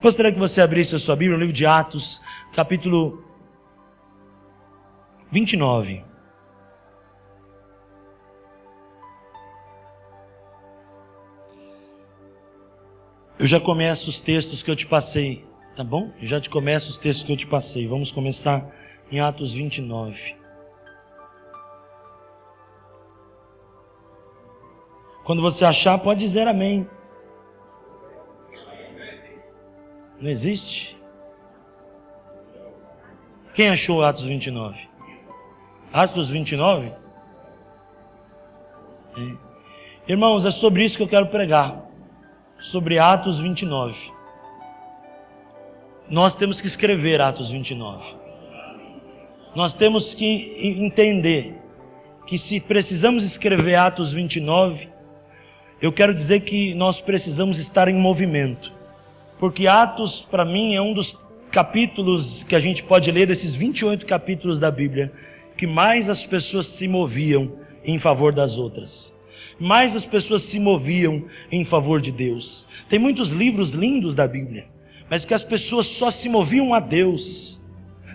Gostaria que você abrisse a sua Bíblia no livro de Atos, capítulo 29. Eu já começo os textos que eu te passei, tá bom? Eu já te começo os textos que eu te passei. Vamos começar em Atos 29. Quando você achar, pode dizer amém. Não existe? Quem achou Atos 29? Atos 29? Irmãos, é sobre isso que eu quero pregar. Sobre Atos 29. Nós temos que escrever Atos 29. Nós temos que entender que se precisamos escrever Atos 29, eu quero dizer que nós precisamos estar em movimento. Porque Atos, para mim, é um dos capítulos que a gente pode ler, desses 28 capítulos da Bíblia, que mais as pessoas se moviam em favor das outras. Mais as pessoas se moviam em favor de Deus. Tem muitos livros lindos da Bíblia, mas que as pessoas só se moviam a Deus.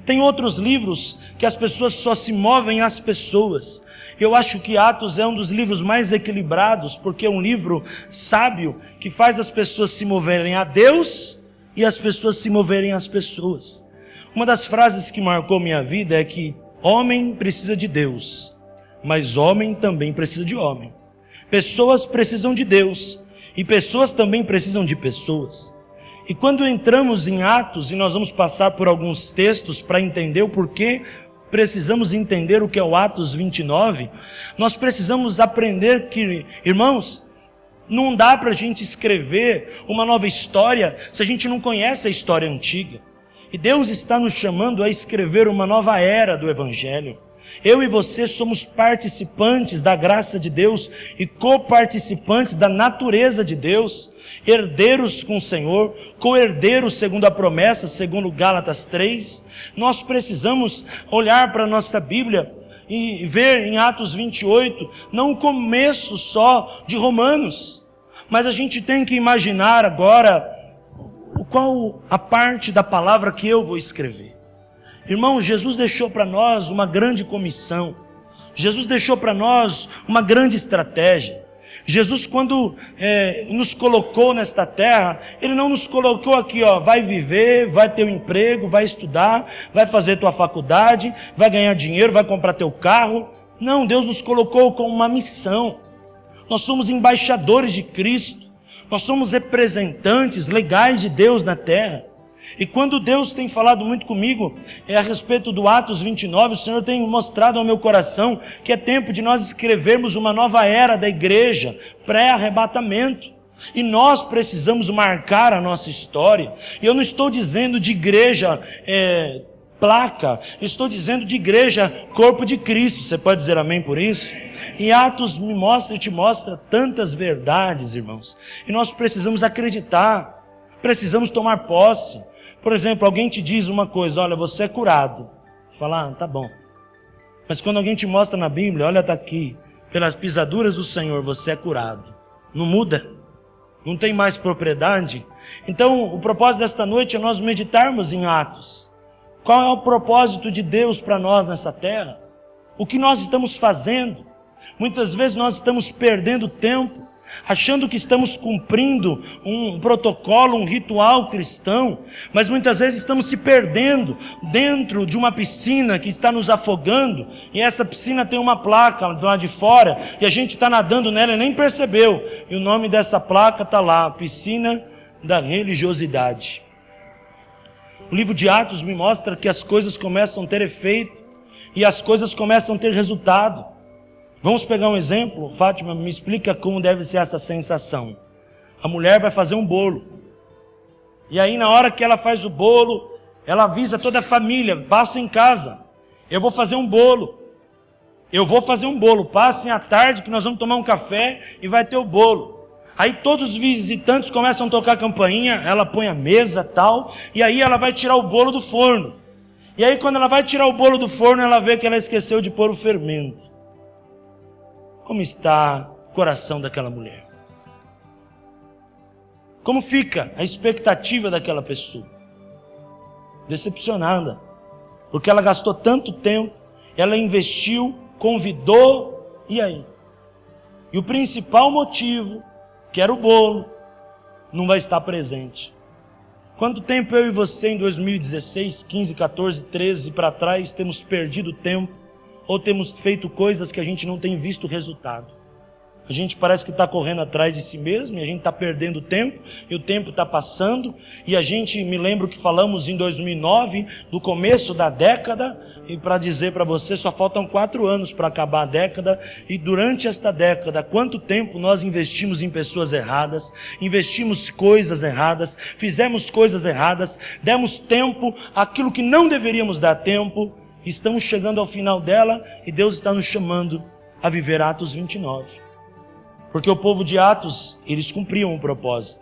Tem outros livros que as pessoas só se movem às pessoas. Eu acho que Atos é um dos livros mais equilibrados, porque é um livro sábio que faz as pessoas se moverem a Deus e as pessoas se moverem às pessoas. Uma das frases que marcou minha vida é que homem precisa de Deus, mas homem também precisa de homem. Pessoas precisam de Deus e pessoas também precisam de pessoas. E quando entramos em Atos, e nós vamos passar por alguns textos para entender o porquê precisamos entender o que é o Atos 29, nós precisamos aprender que, irmãos, não dá para a gente escrever uma nova história se a gente não conhece a história antiga. E Deus está nos chamando a escrever uma nova era do Evangelho. Eu e você somos participantes da graça de Deus e coparticipantes da natureza de Deus, herdeiros com o Senhor, co-herdeiros segundo a promessa, segundo Gálatas 3. Nós precisamos olhar para a nossa Bíblia e ver em Atos 28, não o começo só de Romanos, mas a gente tem que imaginar agora qual a parte da palavra que eu vou escrever. Irmão, Jesus deixou para nós uma grande comissão. Jesus deixou para nós uma grande estratégia. Jesus, quando nos colocou nesta terra, Ele não nos colocou aqui, vai viver, vai ter um emprego, vai estudar, vai fazer tua faculdade, vai ganhar dinheiro, vai comprar teu carro. Não, Deus nos colocou com uma missão. Nós somos embaixadores de Cristo. Nós somos representantes legais de Deus na terra. E quando Deus tem falado muito comigo a respeito do Atos 29, o Senhor tem mostrado ao meu coração que é tempo de nós escrevermos uma nova era da igreja, pré-arrebatamento. E nós precisamos marcar a nossa história. E eu não estou dizendo de igreja placa, estou dizendo de igreja corpo de Cristo. Você pode dizer amém por isso? E Atos me mostra e te mostra tantas verdades, irmãos. E nós precisamos acreditar, precisamos tomar posse. Por exemplo, alguém te diz uma coisa, olha, você é curado. Fala, tá bom. Mas quando alguém te mostra na Bíblia, olha, tá aqui, pelas pisaduras do Senhor você é curado. Não muda? Não tem mais propriedade? Então, o propósito desta noite é nós meditarmos em Atos. Qual é o propósito de Deus para nós nessa terra? O que nós estamos fazendo? Muitas vezes nós estamos perdendo tempo, achando que estamos cumprindo um protocolo, um ritual cristão, mas muitas vezes estamos se perdendo dentro de uma piscina que está nos afogando, e essa piscina tem uma placa do lado de fora, e a gente está nadando nela e nem percebeu, e o nome dessa placa está lá, Piscina da Religiosidade. O livro de Atos me mostra que as coisas começam a ter efeito, e as coisas começam a ter resultado. Vamos pegar um exemplo? Fátima, me explica como deve ser essa sensação. A mulher vai fazer um bolo. E aí na hora que ela faz o bolo, ela avisa toda a família, passa em casa. Eu vou fazer um bolo. Passem à tarde que nós vamos tomar um café e vai ter o bolo. Aí todos os visitantes começam a tocar a campainha, ela põe a mesa tal, e aí ela vai tirar o bolo do forno. E aí quando ela vai tirar o bolo do forno, ela vê que ela esqueceu de pôr o fermento. Como está o coração daquela mulher? Como fica a expectativa daquela pessoa? Decepcionada, porque ela gastou tanto tempo, ela investiu, convidou, e aí? E o principal motivo, que era o bolo, não vai estar presente. Quanto tempo eu e você em 2016, 15, 14, 13 para trás temos perdido tempo, ou temos feito coisas que a gente não tem visto resultado? A gente parece que está correndo atrás de si mesmo, e a gente está perdendo tempo, e o tempo está passando, e a gente, me lembro que falamos em 2009, no começo da década, e para dizer para você, só faltam 4 anos para acabar a década, e durante esta década, quanto tempo nós investimos em pessoas erradas, investimos coisas erradas, fizemos coisas erradas, demos tempo àquilo que não deveríamos dar tempo, estamos chegando ao final dela, e Deus está nos chamando a viver Atos 29. Porque o povo de Atos, eles cumpriam o propósito.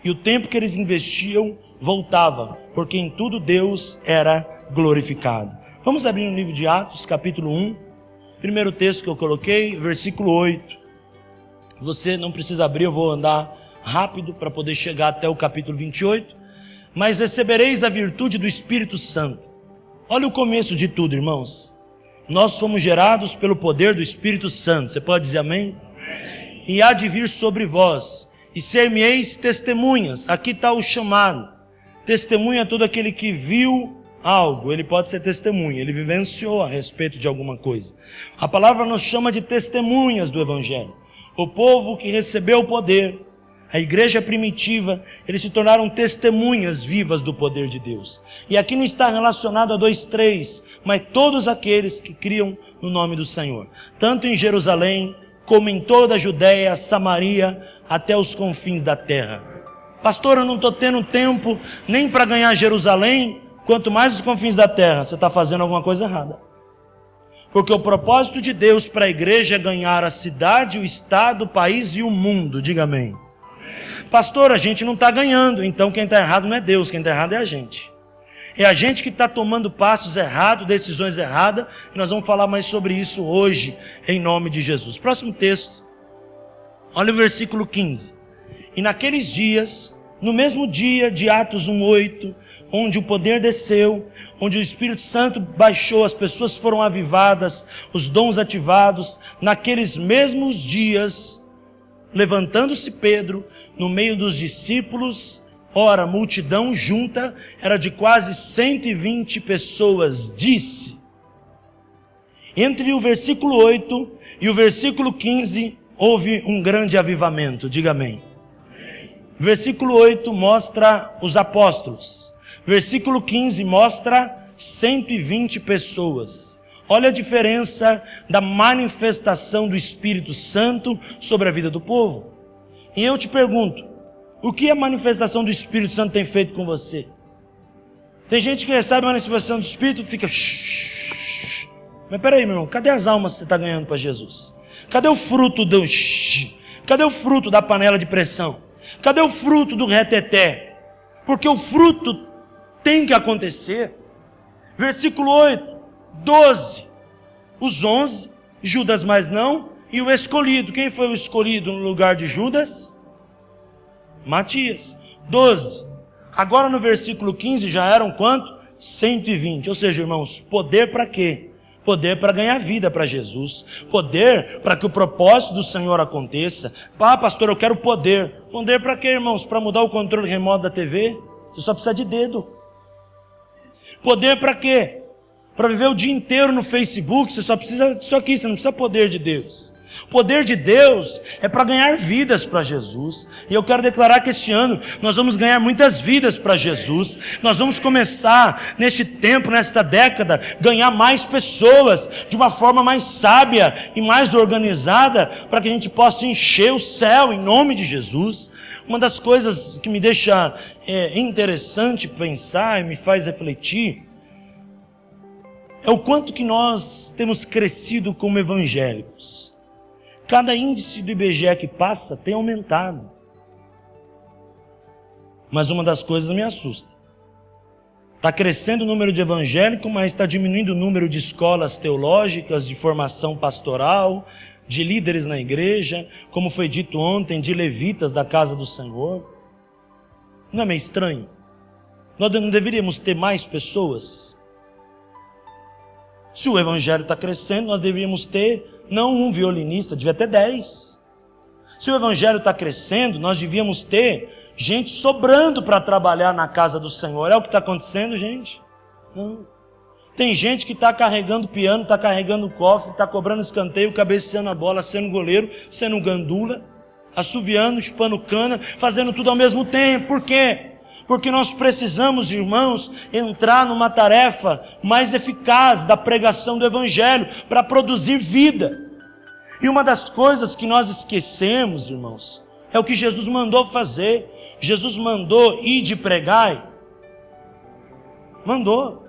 E o tempo que eles investiam, voltava. Porque em tudo Deus era glorificado. Vamos abrir no livro de Atos, capítulo 1. Primeiro texto que eu coloquei, versículo 8. Você não precisa abrir, eu vou andar rápido para poder chegar até o capítulo 28. Mas recebereis a virtude do Espírito Santo. Olha o começo de tudo, irmãos. Nós fomos gerados pelo poder do Espírito Santo. Você pode dizer amém? E há de vir sobre vós, e ser-me-eis testemunhas. Aqui está o chamado. Testemunha é todo aquele que viu algo, ele pode ser testemunha, ele vivenciou a respeito de alguma coisa. A palavra nos chama de testemunhas do Evangelho. O povo que recebeu o poder, a igreja primitiva, eles se tornaram testemunhas vivas do poder de Deus. E aqui não está relacionado a 2, 3, mas todos aqueles que criam no nome do Senhor. Tanto em Jerusalém, como em toda a Judéia, Samaria, até os confins da terra. Pastor, eu não estou tendo tempo nem para ganhar Jerusalém, quanto mais os confins da terra. Você está fazendo alguma coisa errada. Porque o propósito de Deus para a igreja é ganhar a cidade, o estado, o país e o mundo. Diga amém. Pastor, a gente não está ganhando, então quem está errado não é Deus, quem está errado é a gente. É a gente que está tomando passos errados, decisões erradas, e nós vamos falar mais sobre isso hoje, em nome de Jesus. Próximo texto, olha o versículo 15. E naqueles dias, no mesmo dia de Atos 1:8, onde o poder desceu, onde o Espírito Santo baixou, as pessoas foram avivadas, os dons ativados, naqueles mesmos dias, levantando-se Pedro, no meio dos discípulos, ora, a multidão junta era de quase 120 pessoas, disse. Entre o versículo 8 e o versículo 15, houve um grande avivamento, diga amém. Versículo 8 mostra os apóstolos. Versículo 15 mostra 120 pessoas. Olha a diferença da manifestação do Espírito Santo sobre a vida do povo. E eu te pergunto, o que a manifestação do Espírito Santo tem feito com você? Tem gente que recebe a manifestação do Espírito e fica... Mas peraí, meu irmão, cadê as almas que você está ganhando para Jesus? Cadê o fruto do... Cadê o fruto da panela de pressão? Cadê o fruto do reteté? Porque o fruto tem que acontecer. Versículo 8, 12. Os 11, Judas mais não, e o escolhido. Quem foi o escolhido no lugar de Judas? Matias. 12. Agora no versículo 15 já eram quanto? 120. Ou seja, irmãos, poder para quê? Poder para ganhar vida para Jesus. Poder para que o propósito do Senhor aconteça. Ah, pastor, eu quero poder. Poder para quê, irmãos? Para mudar o controle remoto da TV? Você só precisa de dedo. Poder para quê? Para viver o dia inteiro no Facebook? Você só precisa disso aqui, você não precisa poder de Deus. O poder de Deus é para ganhar vidas para Jesus. E eu quero declarar que este ano nós vamos ganhar muitas vidas para Jesus. Nós vamos começar neste tempo, nesta década, ganhar mais pessoas de uma forma mais sábia e mais organizada, para que a gente possa encher o céu em nome de Jesus. Uma das coisas que me deixa interessante pensar e me faz refletir é o quanto que nós temos crescido como evangélicos. Cada índice do IBGE que passa tem aumentado. Mas uma das coisas me assusta. Está crescendo o número de evangélicos, mas está diminuindo o número de escolas teológicas, de formação pastoral, de líderes na igreja, como foi dito ontem, de levitas da casa do Senhor. Não é meio estranho? Nós não deveríamos ter mais pessoas? Se o evangelho está crescendo, nós deveríamos ter, não um violinista, devia ter 10. Se o evangelho está crescendo, nós devíamos ter gente sobrando para trabalhar na casa do Senhor. É o que está acontecendo, gente? Não. Tem gente que está carregando piano, está carregando cofre, está cobrando escanteio, cabeceando a bola, sendo goleiro, sendo gandula, assoviando, chupando cana, fazendo tudo ao mesmo tempo. Por quê? Porque nós precisamos, irmãos, entrar numa tarefa mais eficaz da pregação do evangelho para produzir vida. E uma das coisas que nós esquecemos, irmãos, é o que Jesus mandou fazer. Jesus mandou ir de pregai. Mandou.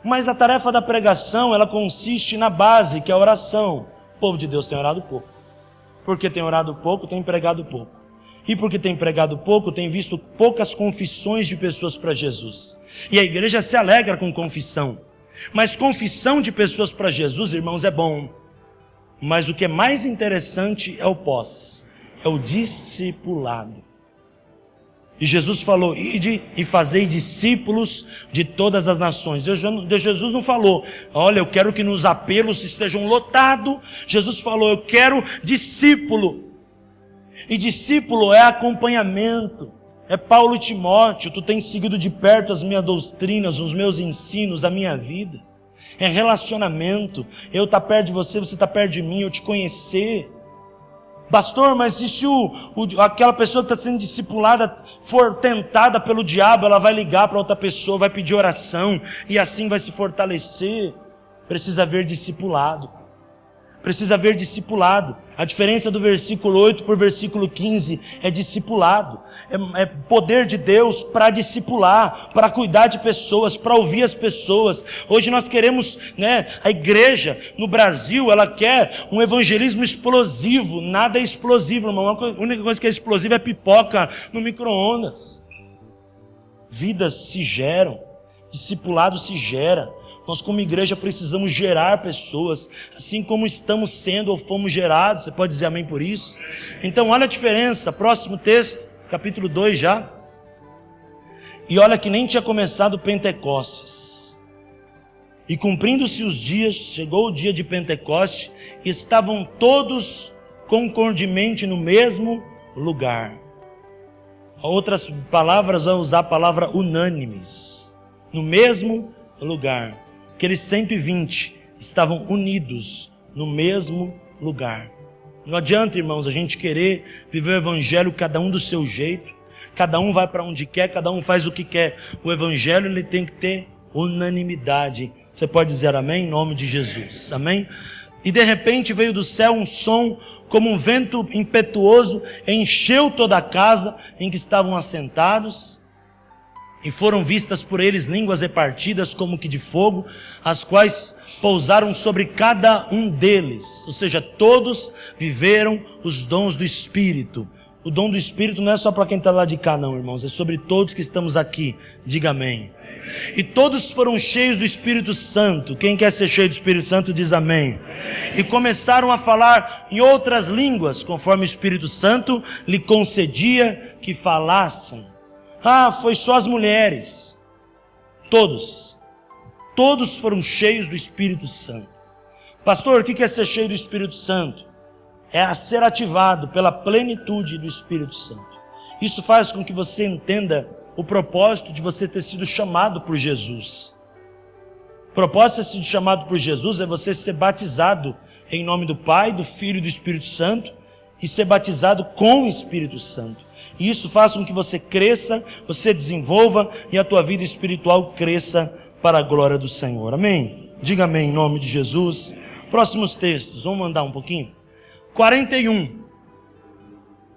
Mas a tarefa da pregação, ela consiste na base, que é a oração. O povo de Deus tem orado pouco. Porque tem orado pouco, tem pregado pouco. E porque tem pregado pouco, tem visto poucas confissões de pessoas para Jesus. E a igreja se alegra com confissão. Mas confissão de pessoas para Jesus, irmãos, é bom. Mas o que é mais interessante é o pós. É o discipulado. E Jesus falou, ide e fazei discípulos de todas as nações. Jesus não falou, olha, eu quero que nos apelos estejam lotados. Jesus falou, eu quero discípulo. E discípulo é acompanhamento. É Paulo e Timóteo, tu tens seguido de perto as minhas doutrinas, os meus ensinos, a minha vida. É relacionamento. Eu estar perto de você, você estar perto de mim, eu te conhecer. Pastor, mas e se aquela pessoa que está sendo discipulada for tentada pelo diabo, ela vai ligar para outra pessoa, vai pedir oração, e assim vai se fortalecer. Precisa haver discipulado. Precisa haver discipulado. A diferença do versículo 8 para o versículo 15 é discipulado. É poder de Deus para discipular, para cuidar de pessoas, para ouvir as pessoas. Hoje nós queremos, a igreja no Brasil, ela quer um evangelismo explosivo. Nada é explosivo, irmão. A única coisa que é explosiva é pipoca no micro-ondas. Vidas se geram, discipulado se gera. Nós como igreja precisamos gerar pessoas, assim como estamos sendo ou fomos gerados. Você pode dizer amém por isso? Então olha a diferença, próximo texto, capítulo 2 já. E olha que nem tinha começado o Pentecostes. E cumprindo-se os dias, chegou o dia de Pentecostes, e estavam todos concordemente no mesmo lugar. Outras palavras vão usar a palavra unânimes, no mesmo lugar. Aqueles 120 estavam unidos no mesmo lugar. Não adianta, irmãos, a gente querer viver o evangelho cada um do seu jeito. Cada um vai para onde quer, cada um faz o que quer. O evangelho ele tem que ter unanimidade. Você pode dizer amém em nome de Jesus. Amém? E de repente veio do céu um som como um vento impetuoso, encheu toda a casa em que estavam assentados. E foram vistas por eles línguas repartidas como que de fogo, as quais pousaram sobre cada um deles. Ou seja, todos viveram os dons do Espírito. O dom do Espírito não é só para quem está lá de cá não, irmãos. É sobre todos que estamos aqui. Diga amém. E todos foram cheios do Espírito Santo. Quem quer ser cheio do Espírito Santo diz amém. E começaram a falar em outras línguas, conforme o Espírito Santo lhe concedia que falassem. Foi só as mulheres. Todos foram cheios do Espírito Santo. Pastor, o que é ser cheio do Espírito Santo? É ser ativado pela plenitude do Espírito Santo. Isso faz com que você entenda o propósito de você ter sido chamado por Jesus. O propósito de ter sido chamado por Jesus é você ser batizado em nome do Pai, do Filho e do Espírito Santo, e ser batizado com o Espírito Santo. E isso faz com que você cresça, você desenvolva e a tua vida espiritual cresça para a glória do Senhor. Amém? Diga amém em nome de Jesus. Próximos textos, vamos mandar um pouquinho. 41.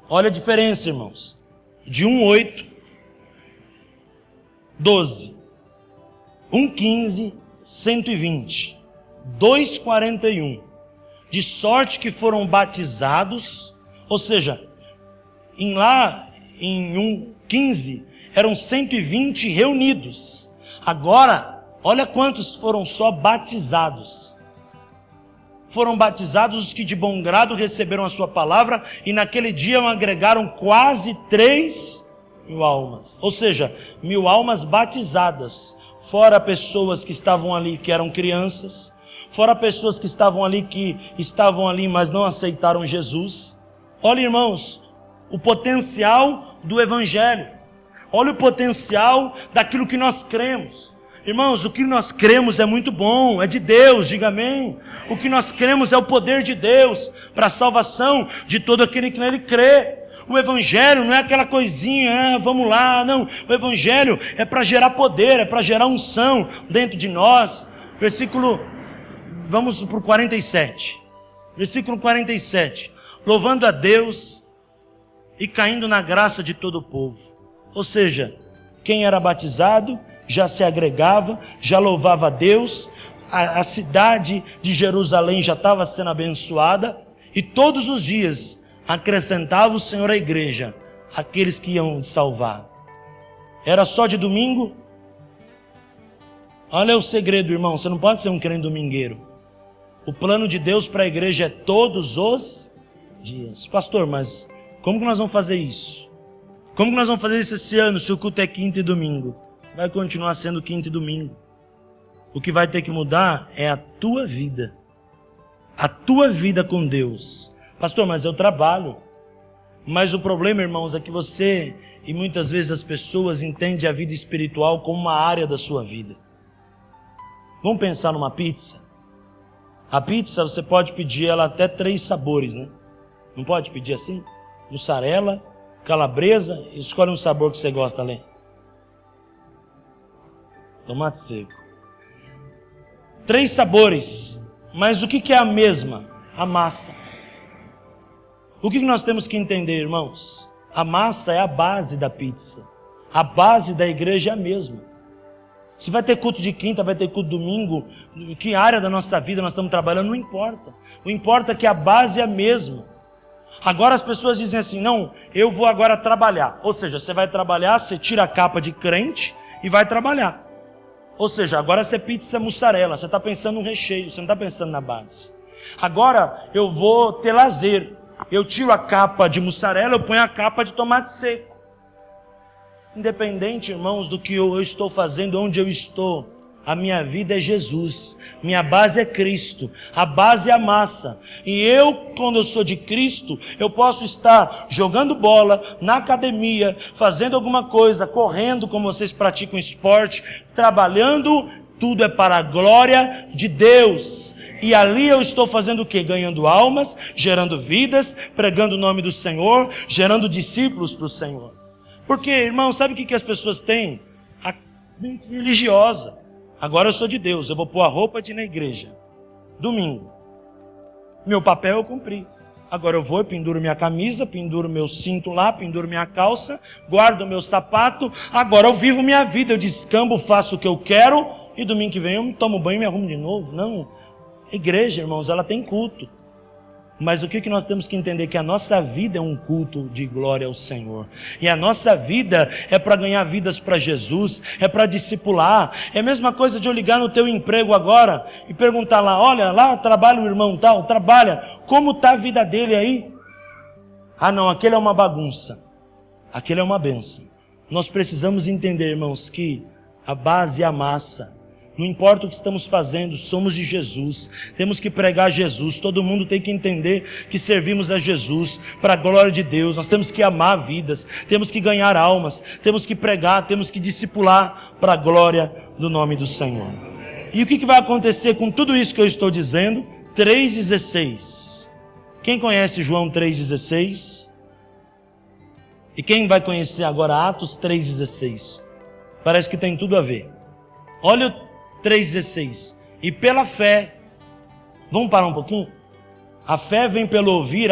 Olha a diferença, irmãos. De 1:8, 12. 1:15, 120. 2:41. De sorte que foram batizados, ou seja, em 1:15 eram 120 reunidos. Agora, olha quantos foram só batizados. Foram batizados os que de bom grado receberam a sua palavra, e naquele dia agregaram quase 3 1.000 almas. Ou seja, 1.000 almas batizadas. Fora pessoas que estavam ali que eram crianças. Fora pessoas que estavam ali, mas não aceitaram Jesus. Olha, irmãos, o potencial do Evangelho. Olha o potencial daquilo que nós cremos. Irmãos, o que nós cremos é muito bom, é de Deus, diga amém. O que nós cremos é o poder de Deus para a salvação de todo aquele que nele crê. O Evangelho não é aquela coisinha, vamos lá, não. O Evangelho é para gerar poder, é para gerar unção dentro de nós. Vamos para o 47. Versículo 47. Louvando a Deus e caindo na graça de todo o povo. Ou seja, quem era batizado já se agregava, já louvava a Deus, a cidade de Jerusalém já estava sendo abençoada, e todos os dias acrescentava o Senhor à igreja aqueles que iam salvar. Era só de domingo? Olha o segredo, irmão, você não pode ser um crente domingueiro. O plano de Deus para a igreja é todos os dias. Pastor, mas como que nós vamos fazer isso? Como que nós vamos fazer isso esse ano se o culto é quinta e domingo? Vai continuar sendo quinta e domingo. O que vai ter que mudar é a tua vida. A tua vida com Deus. Pastor, mas eu trabalho. Mas o problema, irmãos, é que você e muitas vezes as pessoas entendem a vida espiritual como uma área da sua vida. Vamos pensar numa pizza. A pizza você pode pedir ela até 3 sabores, né? Não pode pedir assim? Mussarela, calabresa, escolhe um sabor que você gosta, Lê. Tomate seco. 3 sabores. Mas o que é a mesma? A massa. O que nós temos que entender, irmãos? A massa é a base da pizza. A base da igreja é a mesma. Se vai ter culto de quinta, vai ter culto de domingo, em que área da nossa vida nós estamos trabalhando, não importa. O importa é que a base é a mesma. Agora as pessoas dizem assim, não, eu vou agora trabalhar. Ou seja, você vai trabalhar, você tira a capa de crente e vai trabalhar. Ou seja, agora você é pizza mussarela, você está pensando no recheio, você não está pensando na base. Agora eu vou ter lazer. Eu tiro a capa de mussarela, eu ponho a capa de tomate seco. Independente, irmãos, do que eu estou fazendo, onde eu estou, a minha vida é Jesus, minha base é Cristo, a base é a massa. E eu, quando eu sou de Cristo, eu posso estar jogando bola, na academia, fazendo alguma coisa, correndo, como vocês praticam esporte, trabalhando, tudo é para a glória de Deus. E ali eu estou fazendo o quê? Ganhando almas, gerando vidas, pregando o nome do Senhor, gerando discípulos para o Senhor. Porque, irmão, sabe o que as pessoas têm? A mente religiosa. Agora eu sou de Deus, eu vou pôr a roupa de ir na igreja. Domingo. Meu papel eu cumpri. Agora eu vou, eu penduro minha camisa, penduro meu cinto lá, penduro minha calça, guardo meu sapato. Agora eu vivo minha vida, eu descambo, faço o que eu quero. E domingo que vem eu tomo banho e me arrumo de novo. Não. A igreja, irmãos, ela tem culto. Mas o que nós temos que entender? Que a nossa vida é um culto de glória ao Senhor. E a nossa vida é para ganhar vidas para Jesus, é para discipular. É a mesma coisa de eu ligar no teu emprego agora e perguntar lá, olha, lá trabalha o irmão tal, trabalha, como está a vida dele aí? Ah não, aquele é uma bagunça, aquele é uma bênção. Nós precisamos entender, irmãos, que a base é a massa. Não importa o que estamos fazendo, somos de Jesus, temos que pregar Jesus, todo mundo tem que entender que servimos a Jesus, para a glória de Deus, nós temos que amar vidas, temos que ganhar almas, temos que pregar, temos que discipular, para a glória do nome do Senhor. E o que vai acontecer com tudo isso que eu estou dizendo? 3,16, quem conhece João 3,16? E quem vai conhecer agora Atos 3,16? Parece que tem tudo a ver. Olha o 3,16. E pela fé, vamos parar um pouquinho? A fé vem pelo ouvir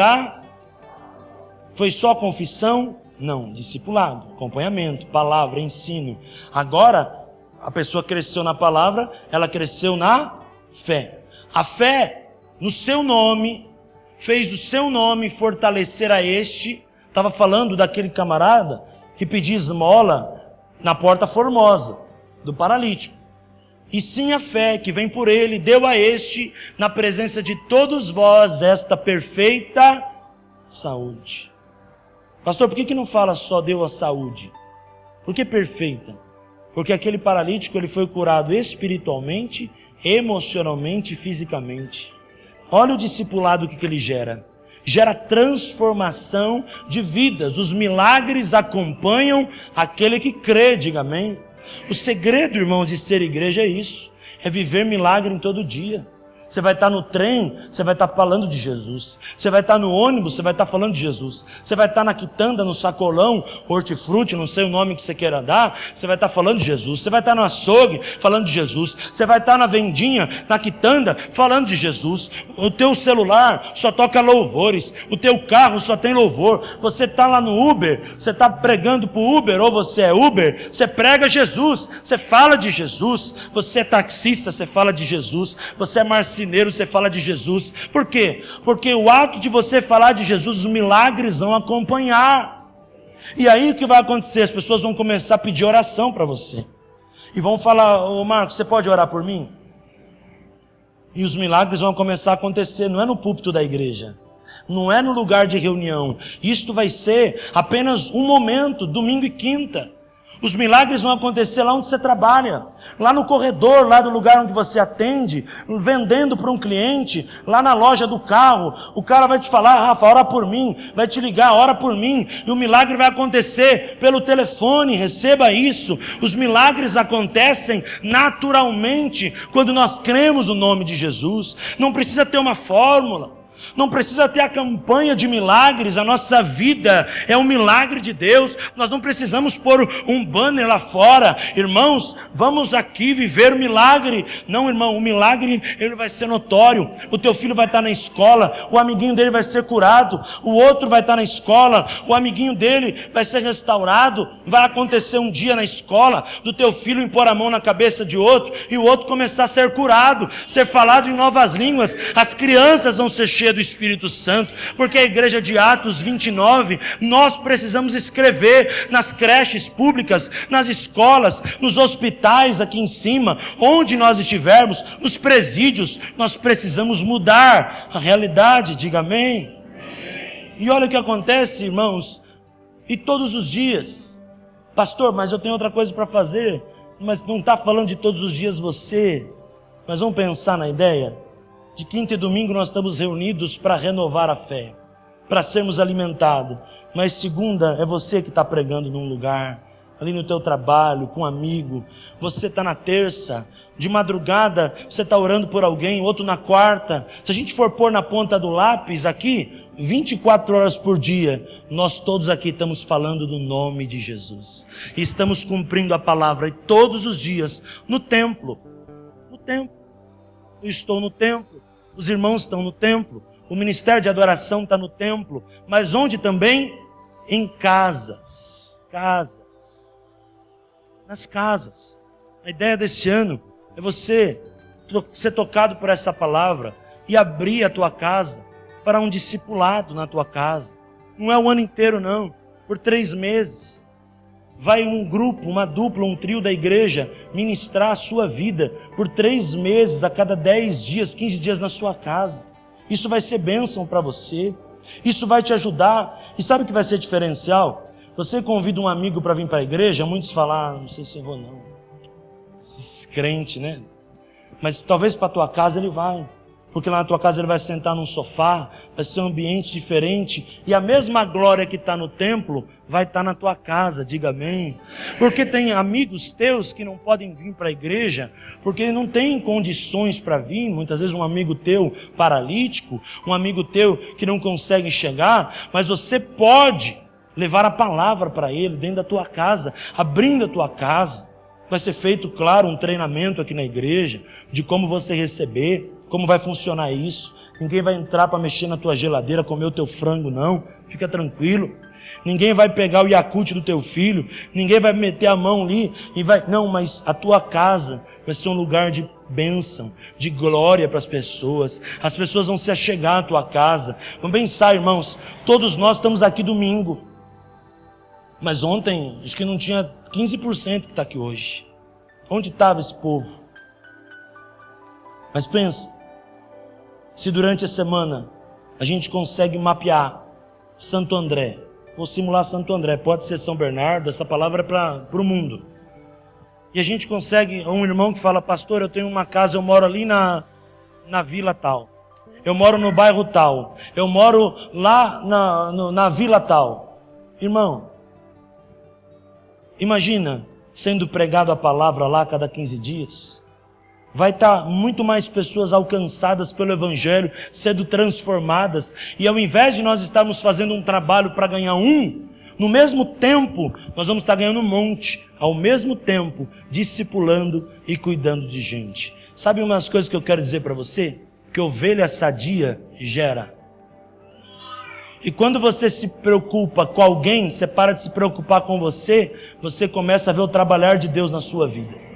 Foi só confissão? Não, discipulado, acompanhamento, palavra, ensino. Agora, a pessoa cresceu na palavra, ela cresceu na fé. A fé, no seu nome, fez o seu nome fortalecer a este. Estava falando daquele camarada que pedia esmola na porta formosa, do paralítico. E sim a fé que vem por ele, deu a este, na presença de todos vós, esta perfeita saúde. Pastor, por que não fala só deu a saúde? Por que perfeita? Porque aquele paralítico ele foi curado espiritualmente, emocionalmente e fisicamente. Olha o discipulado que ele gera. Gera transformação de vidas. Os milagres acompanham aquele que crê, diga amém. O segredo, irmão, de ser igreja é isso. É viver milagre em todo dia. Você vai estar no trem, você vai estar falando de Jesus. Você vai estar no ônibus, você vai estar falando de Jesus. Você vai estar na quitanda, no sacolão, hortifruti, não sei o nome que você queira dar, você vai estar falando de Jesus. Você vai estar no açougue, falando de Jesus. Você vai estar na vendinha, na quitanda, falando de Jesus. O teu celular só toca louvores. O teu carro só tem louvor. Você está lá no Uber, você está pregando para o Uber, ou você é Uber, você prega Jesus, você fala de Jesus. Você é taxista, você fala de Jesus. Você é marceneiro, você fala de Jesus. Por quê? Porque o ato de você falar de Jesus, os milagres vão acompanhar. E aí o que vai acontecer? As pessoas vão começar a pedir oração para você. E vão falar: ô Marcos, você pode orar por mim? E os milagres vão começar a acontecer. Não é no púlpito da igreja, não é no lugar de reunião. Isto vai ser apenas um momento, domingo e quinta. Os milagres vão acontecer lá onde você trabalha, lá no corredor, lá do lugar onde você atende, vendendo para um cliente, lá na loja do carro. O cara vai te falar: Rafa, ora por mim, vai te ligar, ora por mim, e o milagre vai acontecer pelo telefone. Receba isso. Os milagres acontecem naturalmente quando nós cremos no nome de Jesus. Não precisa ter uma fórmula, não precisa ter a campanha de milagres. A nossa vida é um milagre de Deus. Nós não precisamos pôr um banner lá fora: irmãos, vamos aqui viver o milagre. Não, irmão, o milagre ele vai ser notório. O teu filho vai estar na escola, o amiguinho dele vai ser curado. O outro vai estar na escola, o amiguinho dele vai ser restaurado. Vai acontecer um dia na escola do teu filho impor a mão na cabeça de outro e o outro começar a ser curado, ser falado em novas línguas. As crianças vão ser cheias do Espírito Santo, porque a igreja de Atos 29, nós precisamos escrever nas creches públicas, nas escolas, nos hospitais aqui em cima, onde nós estivermos, nos presídios. Nós precisamos mudar a realidade, diga amém. E olha o que acontece, irmãos, e todos os dias: pastor, mas eu tenho outra coisa para fazer. Mas não está falando de todos os dias você. Mas vamos pensar na ideia. De quinta e domingo nós estamos reunidos para renovar a fé, para sermos alimentados. Mas segunda é você que está pregando num lugar, ali no teu trabalho, com um amigo. Você está na terça, de madrugada você está orando por alguém, outro na quarta. Se a gente for pôr na ponta do lápis aqui, 24 horas por dia, nós todos aqui estamos falando do nome de Jesus. E estamos cumprindo a palavra. E todos os dias, no templo. Eu estou no templo. Os irmãos estão no templo, o ministério de adoração está no templo, mas onde também? Em casas, nas casas. A ideia desse ano é você ser tocado por essa palavra e abrir a tua casa para um discipulado na tua casa. Não é o ano inteiro não, por 3 meses. Vai um grupo, uma dupla, um trio da igreja ministrar a sua vida por 3 meses, a cada 10 dias, 15 dias na sua casa. Isso vai ser bênção para você. Isso vai te ajudar. E sabe o que vai ser diferencial? Você convida um amigo para vir para a igreja, muitos falam: não sei se eu vou não. Esses crentes, né? Mas talvez para a tua casa ele vai. Porque lá na tua casa ele vai sentar num sofá, vai ser um ambiente diferente. E a mesma glória que está no templo vai estar na tua casa, diga amém. Porque tem amigos teus que não podem vir para a igreja, porque não tem condições para vir. Muitas vezes um amigo teu paralítico, um amigo teu que não consegue chegar, mas você pode levar a palavra para ele dentro da tua casa, abrindo a tua casa. Vai ser feito, claro, um treinamento aqui na igreja, de como você receber, como vai funcionar isso. Ninguém vai entrar para mexer na tua geladeira, comer o teu frango, não. Fica tranquilo. Ninguém vai pegar o Yakult do teu filho. Ninguém vai meter a mão ali e vai... Não, mas a tua casa vai ser um lugar de bênção, de glória para as pessoas. As pessoas vão se achegar à tua casa. Vamos pensar, irmãos, todos nós estamos aqui domingo. Mas ontem, acho que não tinha 15% que está aqui hoje. Onde estava esse povo? Mas pensa, se durante a semana a gente consegue mapear Santo André, vou simular Santo André, pode ser São Bernardo, essa palavra é para o mundo. E a gente consegue, um irmão que fala, pastor, eu tenho uma casa, eu moro ali na vila tal. Eu moro no bairro tal. Eu moro lá na vila tal. Irmão, imagina sendo pregado a palavra lá a cada 15 dias. Vai estar muito mais pessoas alcançadas pelo Evangelho, sendo transformadas. E ao invés de nós estarmos fazendo um trabalho para ganhar no mesmo tempo, nós vamos estar ganhando um monte. Ao mesmo tempo, discipulando e cuidando de gente. Sabe umas coisas que eu quero dizer para você? Que ovelha sadia gera. E quando você se preocupa com alguém, você para de se preocupar com você, você começa a ver o trabalhar de Deus na sua vida.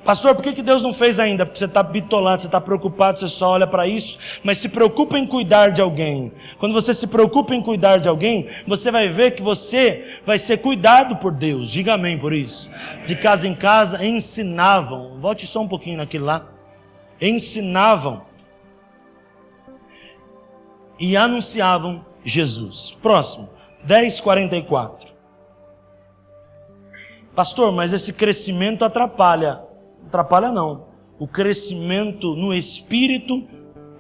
Pastor, por que Deus não fez ainda? Porque você está bitolado, você está preocupado, você só olha para isso. Mas se preocupa em cuidar de alguém. Quando você se preocupa em cuidar de alguém, você vai ver que você vai ser cuidado por Deus. Diga amém por isso. De casa em casa, ensinavam. Volte só um pouquinho naquilo lá. Ensinavam. E anunciavam Jesus. Próximo, 10:44. Pastor, mas esse crescimento atrapalha. Atrapalha não. O crescimento no Espírito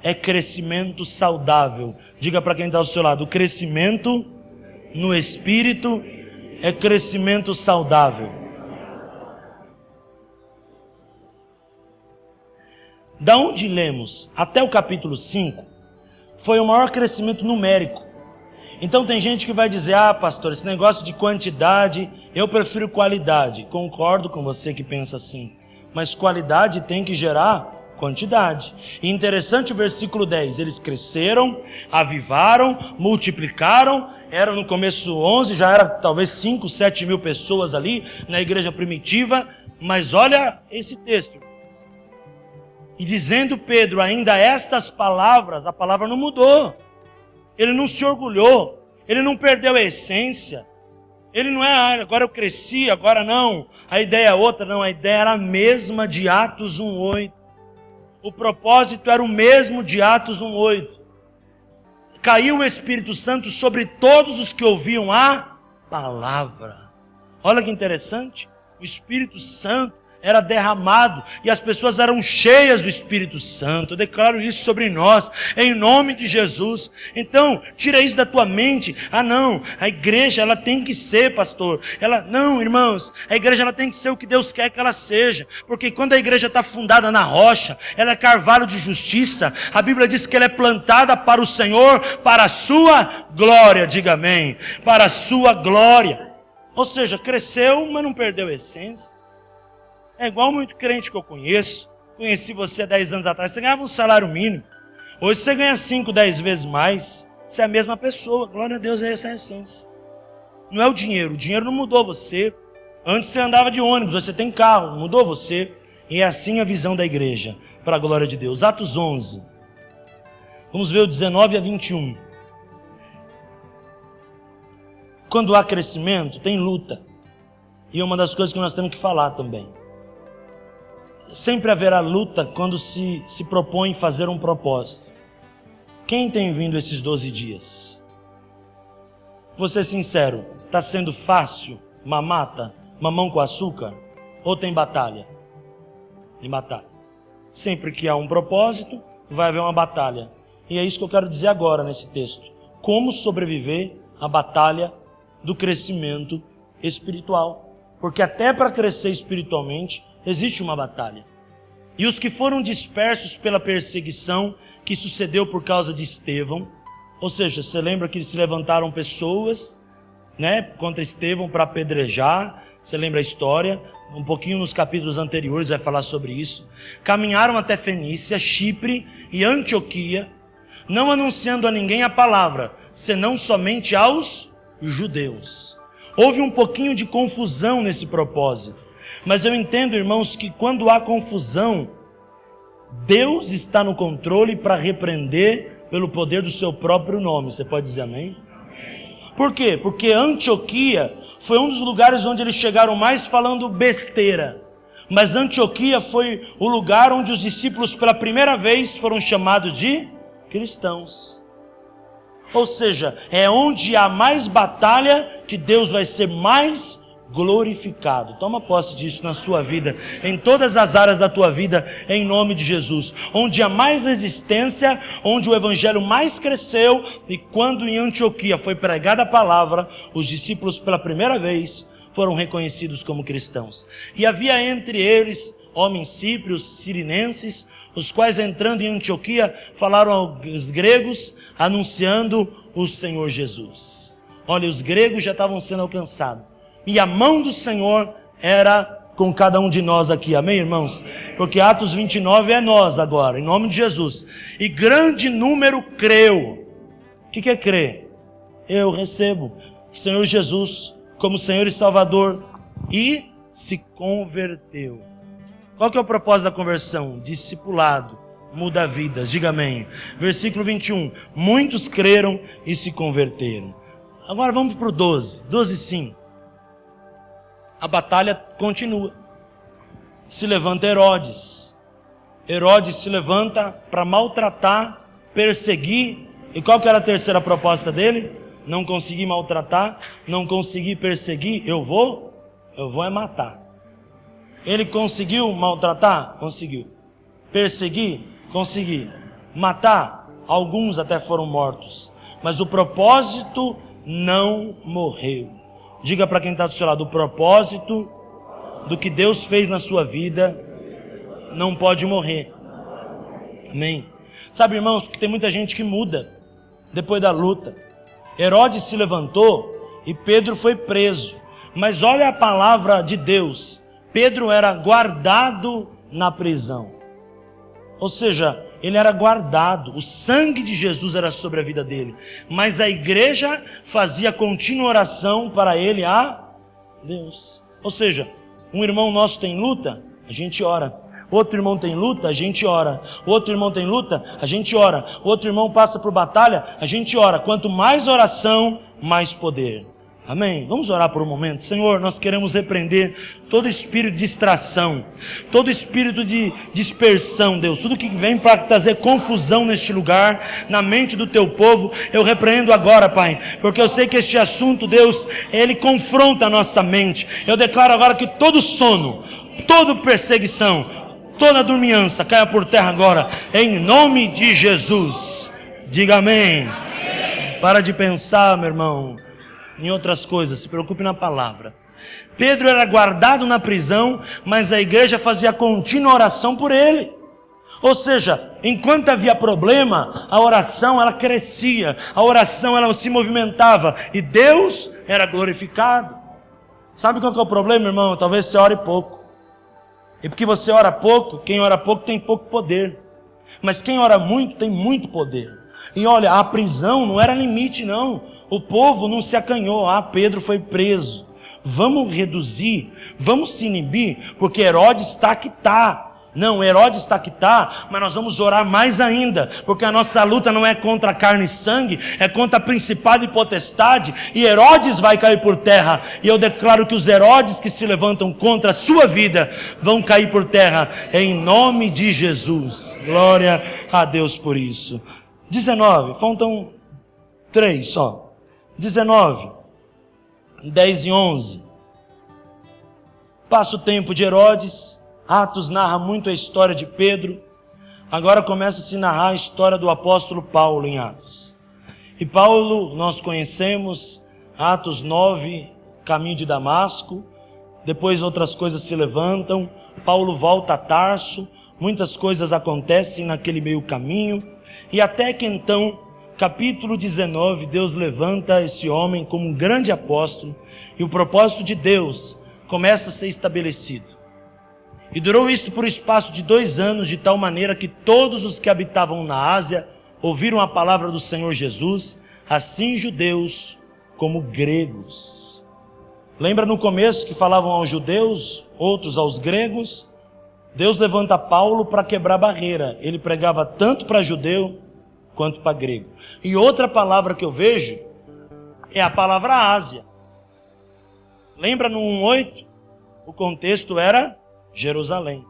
é crescimento saudável. Diga para quem está ao seu lado, o crescimento no Espírito é crescimento saudável. Da onde lemos até o capítulo 5, foi o maior crescimento numérico. Então tem gente que vai dizer, pastor, esse negócio de quantidade, eu prefiro qualidade. Concordo com você que pensa assim. Mas qualidade tem que gerar quantidade. E interessante o versículo 10, eles cresceram, avivaram, multiplicaram, eram no começo 11, já era talvez 5, 7 mil pessoas ali na igreja primitiva, mas olha esse texto. E dizendo Pedro ainda estas palavras, a palavra não mudou, ele não se orgulhou, ele não perdeu a essência. Ele não é, agora eu cresci, agora não. A ideia é outra, não. A ideia era a mesma de Atos 1:8. O propósito era o mesmo de Atos 1:8. Caiu o Espírito Santo sobre todos os que ouviam a palavra. Olha que interessante. O Espírito Santo era derramado e as pessoas eram cheias do Espírito Santo. Eu declaro isso sobre nós, em nome de Jesus. Então, tira isso da tua mente. Não, a igreja ela tem que ser, pastor. Não, irmãos, a igreja ela tem que ser o que Deus quer que ela seja. Porque quando a igreja está fundada na rocha, ela é carvalho de justiça. A Bíblia diz que ela é plantada para o Senhor, para a sua glória. Diga amém. Para a sua glória. Ou seja, cresceu, mas não perdeu a essência. É igual muito crente que eu conheço. Conheci você 10 anos atrás, você ganhava um salário mínimo. Hoje você ganha 5, 10 vezes mais. Você é a mesma pessoa, glória a Deus, é essa a essência. Não é o dinheiro não mudou você. Antes você andava de ônibus, hoje você tem carro, não mudou você. E é assim a visão da igreja, para a glória de Deus. Atos 11. Vamos ver o 19 a 21. Quando há crescimento, tem luta. E é uma das coisas que nós temos que falar também. Sempre haverá luta quando se propõe fazer um propósito. Quem tem vindo esses 12 dias? Vou ser sincero, está sendo fácil, mamão com açúcar? Ou tem batalha? Tem batalha. Sempre que há um propósito, vai haver uma batalha. E é isso que eu quero dizer agora nesse texto. Como sobreviver à batalha do crescimento espiritual. Porque até para crescer espiritualmente, existe uma batalha. E os que foram dispersos pela perseguição que sucedeu por causa de Estevão, ou seja, você lembra que se levantaram pessoas, contra Estevão para apedrejar, você lembra a história, um pouquinho nos capítulos anteriores vai falar sobre isso. Caminharam até Fenícia, Chipre e Antioquia, não anunciando a ninguém a palavra, senão somente aos judeus. Houve um pouquinho de confusão nesse propósito. Mas eu entendo, irmãos, que quando há confusão, Deus está no controle para repreender pelo poder do seu próprio nome. Você pode dizer amém? Por quê? Porque Antioquia foi um dos lugares onde eles chegaram mais falando besteira. Mas Antioquia foi o lugar onde os discípulos pela primeira vez foram chamados de cristãos. Ou seja, é onde há mais batalha que Deus vai ser mais glorificado. Toma posse disso na sua vida, em todas as áreas da tua vida, em nome de Jesus. Onde há mais resistência, onde o evangelho mais cresceu, e quando em Antioquia foi pregada a palavra, os discípulos pela primeira vez foram reconhecidos como cristãos. E havia entre eles homens síprios, sirinenses, os quais entrando em Antioquia falaram aos gregos, anunciando o Senhor Jesus. Olha, os gregos já estavam sendo alcançados. E a mão do Senhor era com cada um de nós aqui, amém, irmãos? Porque Atos 29 é nós agora, em nome de Jesus. E grande número creu. O que é crer? Eu recebo o Senhor Jesus como Senhor e Salvador, e se converteu. Qual que é o propósito da conversão? Discipulado, muda vidas, diga amém. Versículo 21, muitos creram e se converteram. Agora vamos para o 12:5. A batalha continua. Se levanta Herodes. Herodes se levanta para maltratar, perseguir. E qual que era a terceira proposta dele? Não consegui maltratar, não consegui perseguir, eu vou é matar. Ele conseguiu maltratar? Conseguiu. Perseguir? Consegui. Matar? Alguns até foram mortos. Mas o propósito não morreu. Diga para quem está do seu lado, o propósito do que Deus fez na sua vida não pode morrer. Amém? Sabe, irmãos, porque tem muita gente que muda depois da luta. Herodes se levantou e Pedro foi preso. Mas olha a palavra de Deus. Pedro era guardado na prisão. Ou seja, ele era guardado. O sangue de Jesus era sobre a vida dele. Mas a igreja fazia contínua oração para ele a Deus. Ou seja, um irmão nosso tem luta, a gente ora. Outro irmão tem luta, a gente ora. Outro irmão tem luta, a gente ora. Outro irmão passa por batalha, a gente ora. Quanto mais oração, mais poder. Amém? Vamos orar por um momento. Senhor, nós queremos repreender todo espírito de distração, todo espírito de dispersão, Deus. Tudo que vem para trazer confusão neste lugar, na mente do teu povo, eu repreendo agora, Pai. Porque eu sei que este assunto, Deus, ele confronta a nossa mente. Eu declaro agora que todo sono, toda perseguição, toda dormiança caia por terra agora, em nome de Jesus. Diga amém. Para de pensar, meu irmão, em outras coisas, se preocupe na palavra. Pedro era guardado na prisão, mas a igreja fazia contínua oração por ele. Ou seja, enquanto havia problema, a oração ela crescia, a oração ela se movimentava e Deus era glorificado. Sabe qual que é o problema, irmão? Talvez você ore pouco. E porque você ora pouco, quem ora pouco tem pouco poder. Mas quem ora muito tem muito poder. E olha, a prisão não era limite não. O povo não se acanhou. Pedro foi preso. Vamos reduzir, vamos se inibir, porque Herodes está que está. Não, Herodes está que está, mas nós vamos orar mais ainda, porque a nossa luta não é contra carne e sangue, é contra principado e potestade, e Herodes vai cair por terra, e eu declaro que os Herodes que se levantam contra a sua vida, vão cair por terra, em nome de Jesus. Glória a Deus por isso. 19, faltam 3 só. 19, 10 e 11. Passa o tempo de Herodes. Atos narra muito a história de Pedro. Agora começa a se narrar a história do apóstolo Paulo em Atos. E Paulo nós conhecemos, Atos 9, caminho de Damasco. Depois outras coisas se levantam. Paulo volta a Tarso. Muitas coisas acontecem naquele meio caminho. E até que então, capítulo 19, Deus levanta esse homem como um grande apóstolo. E o propósito de Deus começa a ser estabelecido. E durou isto por espaço de 2 anos, de tal maneira que todos os que habitavam na Ásia ouviram a palavra do Senhor Jesus, assim judeus como gregos. Lembra no começo que falavam aos judeus, outros aos gregos? Deus levanta Paulo para quebrar a barreira. Ele pregava tanto para judeu quanto para grego. E outra palavra que eu vejo é a palavra Ásia. Lembra no 1:8? O contexto era Jerusalém.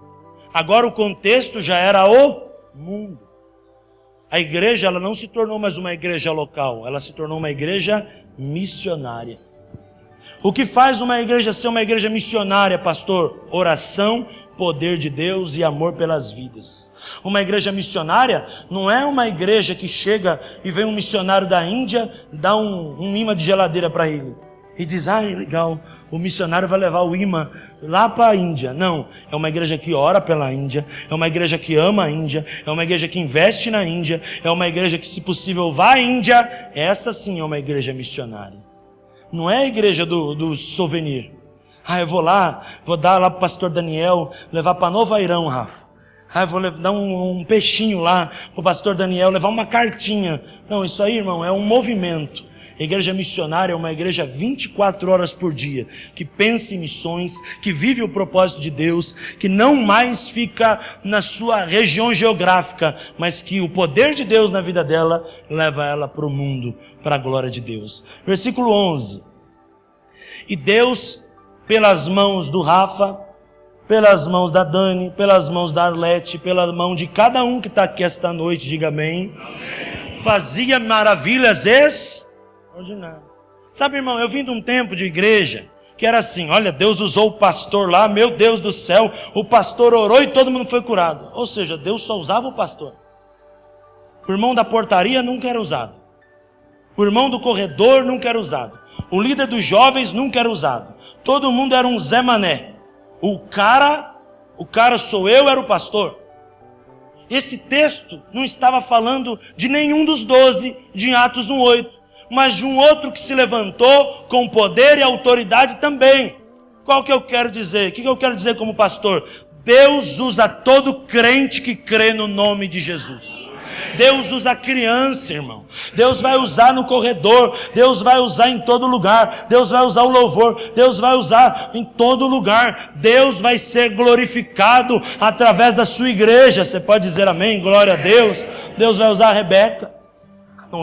Agora o contexto já era o mundo. a igreja ela não se tornou mais uma igreja local, ela se tornou uma igreja missionária. O que faz uma igreja ser uma igreja missionária, pastor? Oração, poder de Deus e amor pelas vidas. Uma igreja missionária não é uma igreja que chega e vem um missionário da Índia, dá um imã de geladeira para ele e diz, legal, o missionário vai levar o imã lá para a Índia. Não, é uma igreja que ora pela Índia, é uma igreja que ama a Índia, é uma igreja que investe na Índia, é uma igreja que, se possível, vai à Índia. Essa sim é uma igreja missionária. Não é a igreja do souvenir. Eu vou lá, vou dar lá para o pastor Daniel, levar para Novo Airão, Rafa. Eu vou dar um peixinho lá para o pastor Daniel, levar uma cartinha. Não, isso aí, irmão, é um movimento. A igreja missionária é uma igreja 24 horas por dia, que pensa em missões, que vive o propósito de Deus, que não mais fica na sua região geográfica, mas que o poder de Deus na vida dela leva ela para o mundo, para a glória de Deus. Versículo 11. E Deus, pelas mãos do Rafa, pelas mãos da Dani, pelas mãos da Arlete, pela mão de cada um que está aqui esta noite, diga amém, fazia maravilhas extraordinárias. Sabe, irmão, eu vim de um tempo de igreja que era assim, olha, Deus usou o pastor lá, meu Deus do céu, o pastor orou e todo mundo foi curado. Ou seja, Deus só usava o pastor. O irmão da portaria nunca era usado. O irmão do corredor nunca era usado. O líder dos jovens nunca era usado. Todo mundo era um Zé Mané. O cara sou eu, era o pastor. Esse texto não estava falando de nenhum dos 12 de Atos 1:8, mas de um outro que se levantou com poder e autoridade também. Qual que eu quero dizer? O que eu quero dizer como pastor? Deus usa todo crente que crê no nome de Jesus. Deus usa a criança, irmão. Deus vai usar no corredor. Deus vai usar em todo lugar. Deus vai usar o louvor. Deus vai usar em todo lugar. Deus vai ser glorificado através da sua igreja. Você pode dizer amém? Glória a Deus. Deus vai usar a Rebeca.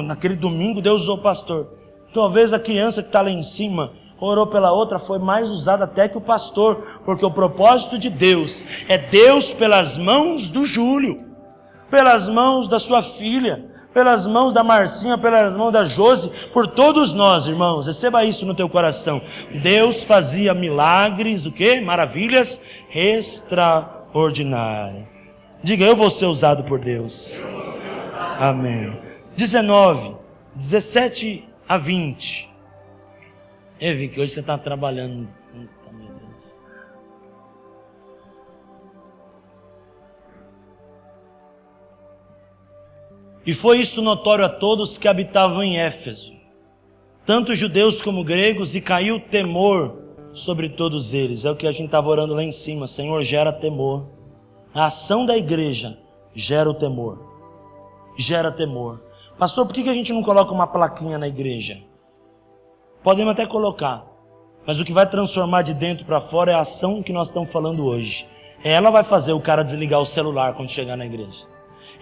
Naquele domingo Deus usou o pastor. Talvez a criança que está lá em cima orou pela outra, foi mais usada até que o pastor, porque o propósito de Deus é Deus pelas mãos do Júlio, pelas mãos da sua filha, pelas mãos da Marcinha, pelas mãos da Josi, por todos nós, irmãos. Receba isso no teu coração. Deus fazia milagres, o quê? Maravilhas extraordinárias. Diga, eu vou ser usado por Deus. Amém. 19, 17 a 20. Vi que hoje você está trabalhando. Meu Deus. E foi isto notório a todos que habitavam em Éfeso, tanto judeus como gregos, e caiu temor sobre todos eles. É o que a gente estava orando lá em cima. Senhor, gera temor. A ação da igreja gera o temor. Gera temor. Pastor, por que a gente não coloca uma plaquinha na igreja? Podemos até colocar, mas o que vai transformar de dentro para fora é a ação que nós estamos falando hoje. Ela vai fazer o cara desligar o celular quando chegar na igreja.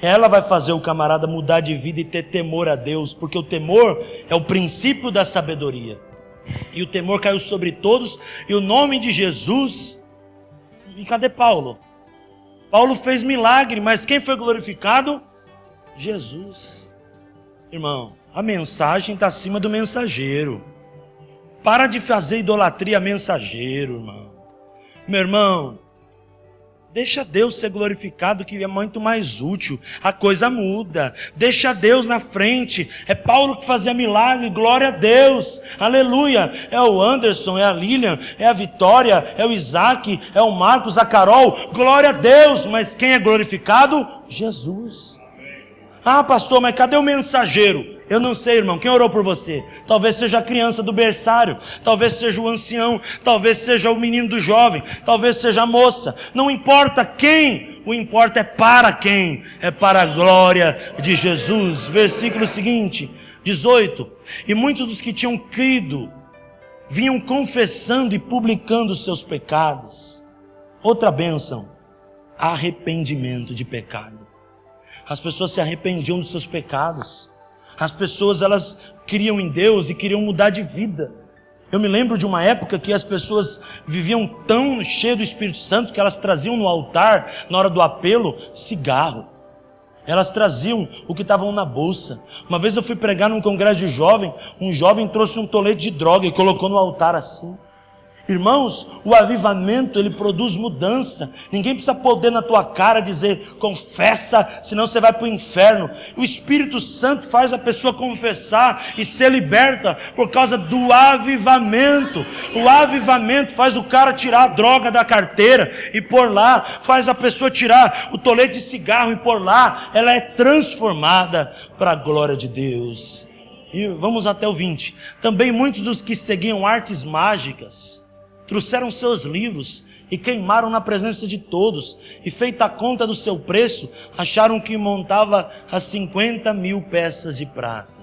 Ela vai fazer o camarada mudar de vida e ter temor a Deus, porque o temor é o princípio da sabedoria. E o temor caiu sobre todos, e o nome de Jesus... E cadê Paulo? Paulo fez milagre, mas quem foi glorificado? Jesus. Irmão, a mensagem está acima do mensageiro. Para de fazer idolatria a mensageiro, irmão. Meu irmão, deixa Deus ser glorificado, que é muito mais útil. A coisa muda. Deixa Deus na frente. É Paulo que fazia milagre, glória a Deus. Aleluia. É o Anderson, é a Lilian, é a Vitória, é o Isaac, é o Marcos, a Carol. Glória a Deus. Mas quem é glorificado? Jesus. Pastor, mas cadê o mensageiro? Eu não sei, irmão, quem orou por você? Talvez seja a criança do berçário, talvez seja o ancião, talvez seja o menino do jovem, talvez seja a moça. Não importa quem, o importa é para quem. É para a glória de Jesus. Versículo seguinte, 18. E muitos dos que tinham crido vinham confessando e publicando os seus pecados. Outra bênção, arrependimento de pecado. As pessoas se arrependiam dos seus pecados. As pessoas, elas criam em Deus e queriam mudar de vida. Eu me lembro de uma época que as pessoas viviam tão cheias do Espírito Santo que elas traziam no altar, na hora do apelo, cigarro. Elas traziam o que estavam na bolsa. Uma vez eu fui pregar num congresso de jovem, um jovem trouxe um tolete de droga e colocou no altar assim. Irmãos, o avivamento, ele produz mudança. Ninguém precisa poder na tua cara dizer, confessa, senão você vai para o inferno. O Espírito Santo faz a pessoa confessar e ser liberta por causa do avivamento. O avivamento faz o cara tirar a droga da carteira e pôr lá, faz a pessoa tirar o tolete de cigarro e pôr lá. Ela é transformada para a glória de Deus. E vamos até o 20. Também muitos dos que seguiam artes mágicas trouxeram seus livros e queimaram na presença de todos, e feita a conta do seu preço, acharam que montava a 50.000 peças de prata.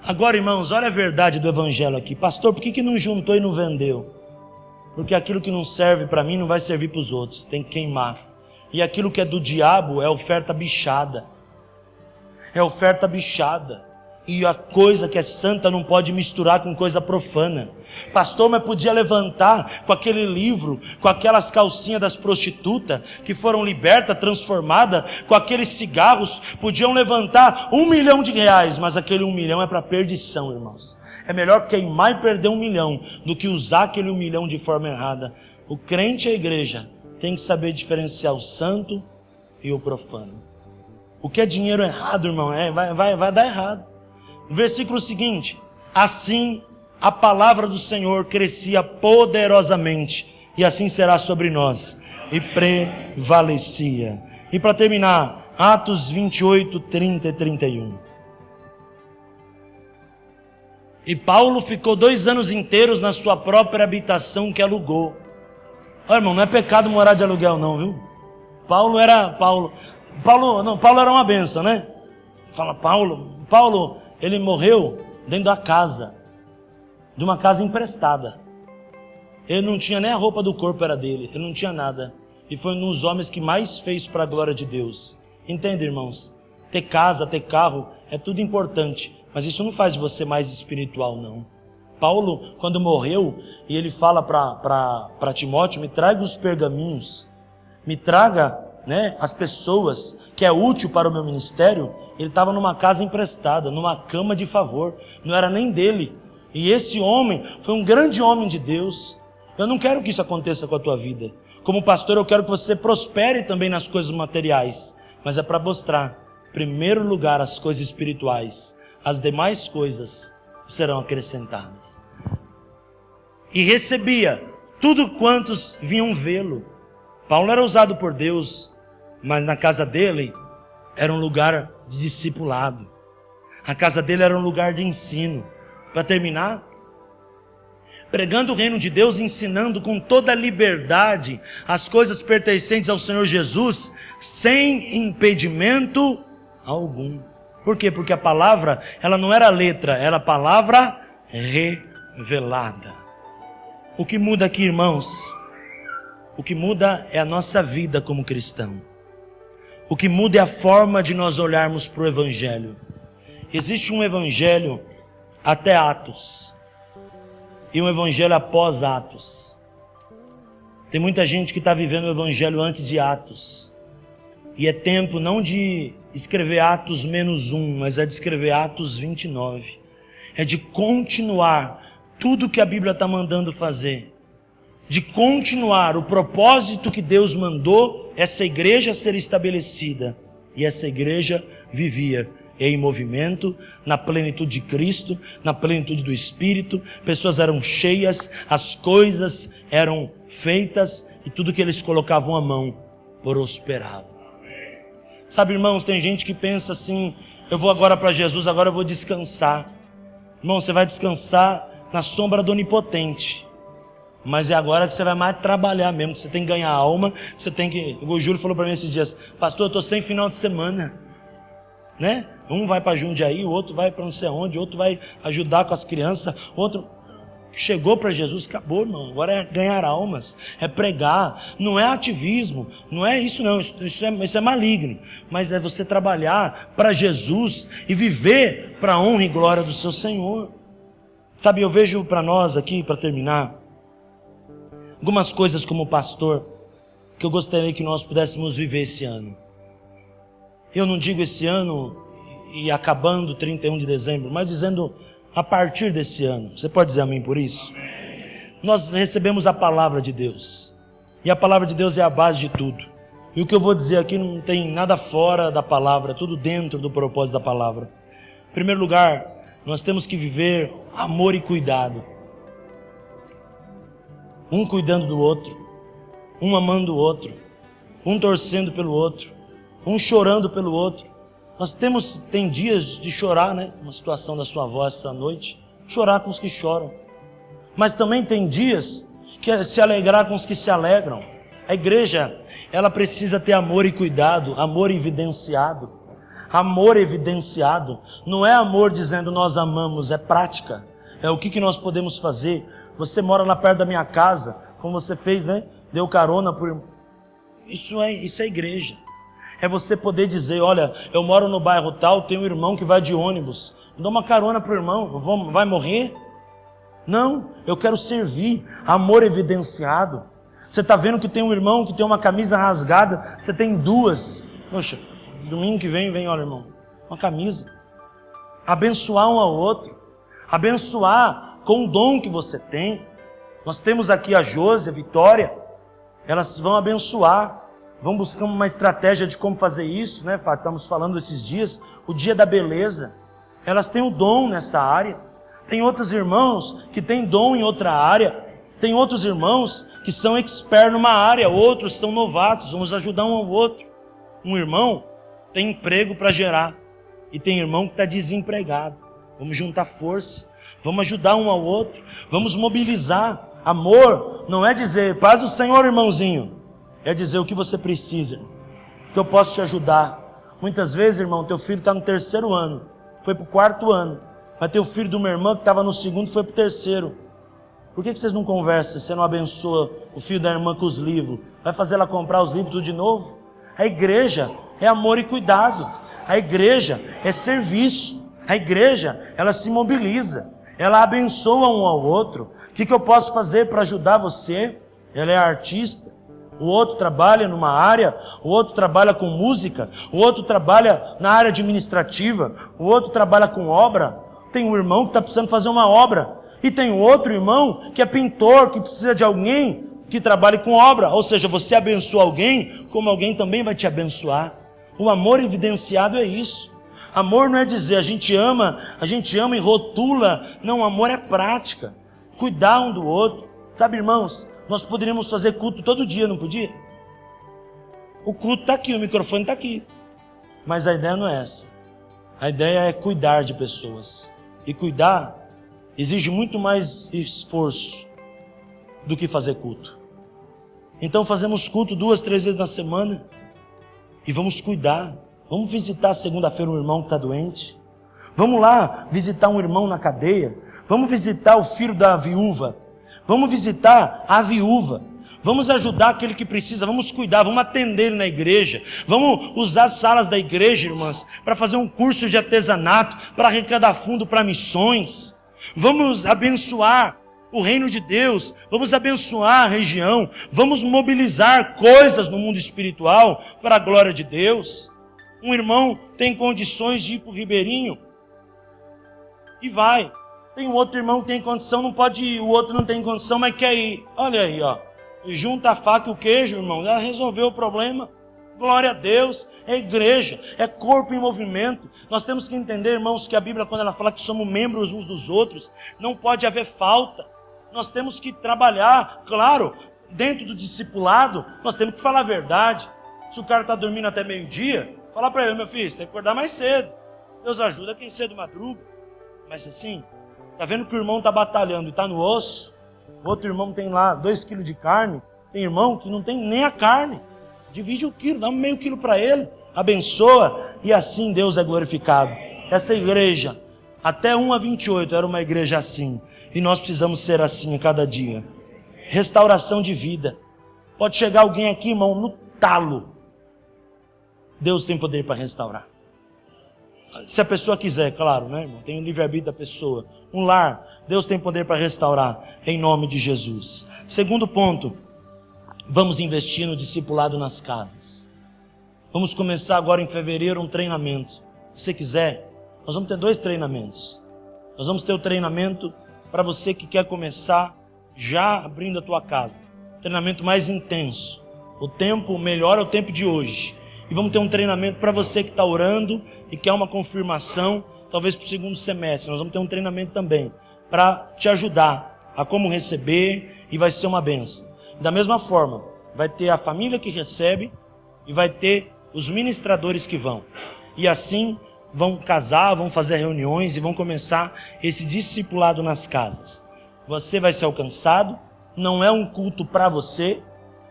Agora, irmãos, olha a verdade do evangelho aqui. Pastor, por que não juntou e não vendeu? Porque aquilo que não serve para mim não vai servir para os outros, tem que queimar. E aquilo que é do diabo é oferta bichada. É oferta bichada. E a coisa que é santa não pode misturar com coisa profana. Pastor, mas podia levantar com aquele livro, com aquelas calcinhas das prostitutas que foram libertas, transformadas, com aqueles cigarros, podiam levantar R$1 milhão, mas aquele 1 milhão é para perdição, irmãos. É melhor queimar e perder 1 milhão do que usar aquele 1 milhão de forma errada. O crente e a igreja tem que saber diferenciar o santo e o profano. O que é dinheiro errado, irmão, vai dar errado. No versículo seguinte, assim a palavra do Senhor crescia poderosamente, e assim será sobre nós, e prevalecia. E para terminar, Atos 28, 30 e 31. E Paulo ficou 2 anos inteiros na sua própria habitação que alugou. Olha, irmão, não é pecado morar de aluguel não, viu? Paulo era uma benção, né? Fala, Paulo, ele morreu dentro da casa, de uma casa emprestada. Ele não tinha nem a roupa do corpo, era dele, ele não tinha nada. E foi um dos homens que mais fez para a glória de Deus. Entende, irmãos? Ter casa, ter carro, é tudo importante, mas isso não faz de você mais espiritual, não. Paulo, quando morreu, e ele fala para Timóteo, me traga os pergaminhos, me traga, né, as pessoas que é útil para o meu ministério. Ele estava numa casa emprestada, numa cama de favor, não era nem dele. E esse homem foi um grande homem de Deus. Eu não quero que isso aconteça com a tua vida. Como pastor, eu quero que você prospere também nas coisas materiais, mas é para mostrar, em primeiro lugar, as coisas espirituais. As demais coisas serão acrescentadas. E recebia tudo quantos vinham vê-lo. Paulo era usado por Deus, mas na casa dele era um lugar de discipulado. A casa dele era um lugar de ensino. Para terminar, pregando o reino de Deus, ensinando com toda a liberdade as coisas pertencentes ao Senhor Jesus, sem impedimento algum. Por quê? Porque a palavra, ela não era letra, era a palavra revelada. O que muda aqui, irmãos? O que muda é a nossa vida como cristão. O que muda é a forma de nós olharmos para o Evangelho. Existe um Evangelho até Atos e um Evangelho após Atos. Tem muita gente que está vivendo o Evangelho antes de Atos. E é tempo não de escrever Atos -1, mas é de escrever Atos 29. É de continuar tudo que a Bíblia está mandando fazer. De continuar o propósito que Deus mandou essa igreja ser estabelecida. E essa igreja vivia em movimento, na plenitude de Cristo, na plenitude do Espírito. Pessoas eram cheias, as coisas eram feitas e tudo que eles colocavam à mão prosperava. Sabe, irmãos, tem gente que pensa assim, eu vou agora para Jesus, agora eu vou descansar. Irmão, você vai descansar na sombra do Onipotente. Mas é agora que você vai mais trabalhar mesmo, que você tem que ganhar alma, você tem que... O Júlio falou para mim esses dias, pastor, eu estou sem final de semana, né? Um vai para Jundiaí, o outro vai para não sei onde, o outro vai ajudar com as crianças, outro... Chegou para Jesus, acabou, irmão. Agora é ganhar almas, é pregar, não é ativismo, não é isso não, isso é maligno, mas é você trabalhar para Jesus e viver para a honra e glória do seu Senhor. Sabe, eu vejo para nós aqui, para terminar, algumas coisas como pastor, que eu gostaria que nós pudéssemos viver esse ano. Eu não digo esse ano e acabando 31 de dezembro, mas dizendo a partir desse ano. Você pode dizer amém por isso? Nós recebemos a palavra de Deus. E a palavra de Deus é a base de tudo. E o que eu vou dizer aqui não tem nada fora da palavra, tudo dentro do propósito da palavra. Em primeiro lugar, nós temos que viver amor e cuidado. Um cuidando do outro, um amando o outro, um torcendo pelo outro, um chorando pelo outro. Tem dias de chorar, né? Uma situação da sua avó essa noite, chorar com os que choram. Mas também tem dias que é se alegrar com os que se alegram. A igreja, ela precisa ter amor e cuidado, amor evidenciado. Amor evidenciado, não é amor dizendo nós amamos, é prática. É o que nós podemos fazer. Você mora lá perto da minha casa, como você fez, né? Deu carona por... Isso é igreja. É você poder dizer, olha, eu moro no bairro tal, tem um irmão que vai de ônibus. Dá uma carona para o irmão, vai morrer? Não, eu quero servir. Amor evidenciado. Você está vendo que tem um irmão que tem uma camisa rasgada, você tem duas. Poxa, domingo que vem, olha irmão, uma camisa. Abençoar um ao outro. Abençoar com o dom que você tem. Nós temos aqui a Josi, a Vitória. Elas vão abençoar. Vão buscar uma estratégia de como fazer isso, né? Estamos falando esses dias. O dia da beleza. Elas têm o dom nessa área. Tem outros irmãos que têm dom em outra área. Tem outros irmãos que são experts numa área. Outros são novatos. Vamos ajudar um ao outro. Um irmão tem emprego para gerar. E tem irmão que está desempregado. Vamos juntar força. Vamos ajudar um ao outro. Vamos mobilizar. Amor não é dizer, paz do Senhor, irmãozinho. É dizer o que você precisa. Que eu posso te ajudar. Muitas vezes, irmão, teu filho está no 3º ano. Foi para o 4º ano. Mas teu filho de uma irmã que estava no 2º foi para o 3º. Por que vocês não conversam? Você não abençoa o filho da irmã com os livros? Vai fazer ela comprar os livros tudo de novo? A igreja é amor e cuidado. A igreja é serviço. A igreja, ela se mobiliza. Ela abençoa um ao outro. O que eu posso fazer para ajudar você? Ela é artista. O outro trabalha numa área. O outro trabalha com música. O outro trabalha na área administrativa. O outro trabalha com obra. Tem um irmão que está precisando fazer uma obra. E tem outro irmão que é pintor, que precisa de alguém que trabalhe com obra. Ou seja, você abençoa alguém, como alguém também vai te abençoar. O amor evidenciado é isso. Amor não é dizer a gente ama e rotula. Não, amor é prática. Cuidar um do outro. Sabe, irmãos, nós poderíamos fazer culto todo dia, não podia? O culto está aqui, o microfone está aqui. Mas a ideia não é essa. A ideia é cuidar de pessoas. E cuidar exige muito mais esforço do que fazer culto. Então fazemos culto 2, 3 vezes na semana. E vamos cuidar. Vamos visitar segunda-feira um irmão que está doente. Vamos lá visitar um irmão na cadeia. Vamos visitar o filho da viúva. Vamos visitar a viúva. Vamos ajudar aquele que precisa. Vamos cuidar, vamos atender ele na igreja. Vamos usar as salas da igreja, irmãs, para fazer um curso de artesanato, para arrecadar fundo para missões. Vamos abençoar o reino de Deus. Vamos abençoar a região. Vamos mobilizar coisas no mundo espiritual para a glória de Deus. Um irmão tem condições de ir para o Ribeirinho e vai. Tem um outro irmão que tem condição, não pode ir. O outro não tem condição, mas quer ir. Olha aí, ó. E junta a faca e o queijo, irmão. Já resolveu o problema. Glória a Deus. É igreja, é corpo em movimento. Nós temos que entender, irmãos, que a Bíblia, quando ela fala que somos membros uns dos outros, não pode haver falta. Nós temos que trabalhar, claro, dentro do discipulado, nós temos que falar a verdade. Se o cara está dormindo até meio-dia, fala para ele, meu filho, você tem que acordar mais cedo. Deus ajuda quem cedo madruga. Mas assim, está vendo que o irmão está batalhando e está no osso? O outro irmão tem lá 2 quilos de carne. Tem irmão que não tem nem a carne. Divide o quilo, dá meio quilo para ele. Abençoa e assim Deus é glorificado. Essa igreja, até 1-28, era uma igreja assim. E nós precisamos ser assim a cada dia. Restauração de vida. Pode chegar alguém aqui, irmão, no talo. Deus tem poder para restaurar. Se a pessoa quiser, claro, né, irmão? Tem o livre-arbítrio da pessoa. Um lar, Deus tem poder para restaurar, em nome de Jesus. Segundo ponto, vamos investir no discipulado nas casas. Vamos começar agora em fevereiro um treinamento. Se você quiser, nós vamos ter 2 treinamentos. Nós vamos ter o treinamento para você que quer começar já abrindo a tua casa. Treinamento mais intenso. O tempo melhor é o tempo de hoje. E vamos ter um treinamento para você que está orando e quer uma confirmação, talvez para o segundo semestre. Nós vamos ter um treinamento também para te ajudar a como receber, e vai ser uma bênção. Da mesma forma, vai ter a família que recebe e vai ter os ministradores que vão. E assim vão casar, vão fazer reuniões e vão começar esse discipulado nas casas. Você vai ser alcançado, não é um culto para você,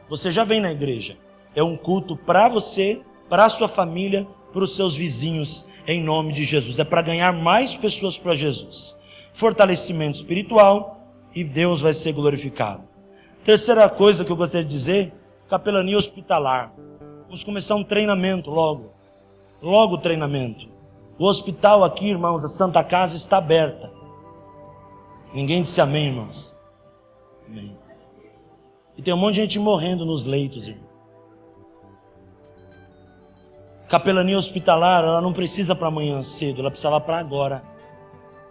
você já vem na igreja. É um culto para você, para a sua família, para os seus vizinhos, em nome de Jesus. É para ganhar mais pessoas para Jesus. Fortalecimento espiritual e Deus vai ser glorificado. Terceira coisa que eu gostaria de dizer, capelania hospitalar. Vamos começar um treinamento logo. Logo o treinamento. O hospital aqui, irmãos, a Santa Casa está aberta. Ninguém disse amém, irmãos. Amém. E tem um monte de gente morrendo nos leitos, irmão. Capelania hospitalar, ela não precisa para amanhã cedo, ela precisa lá para agora.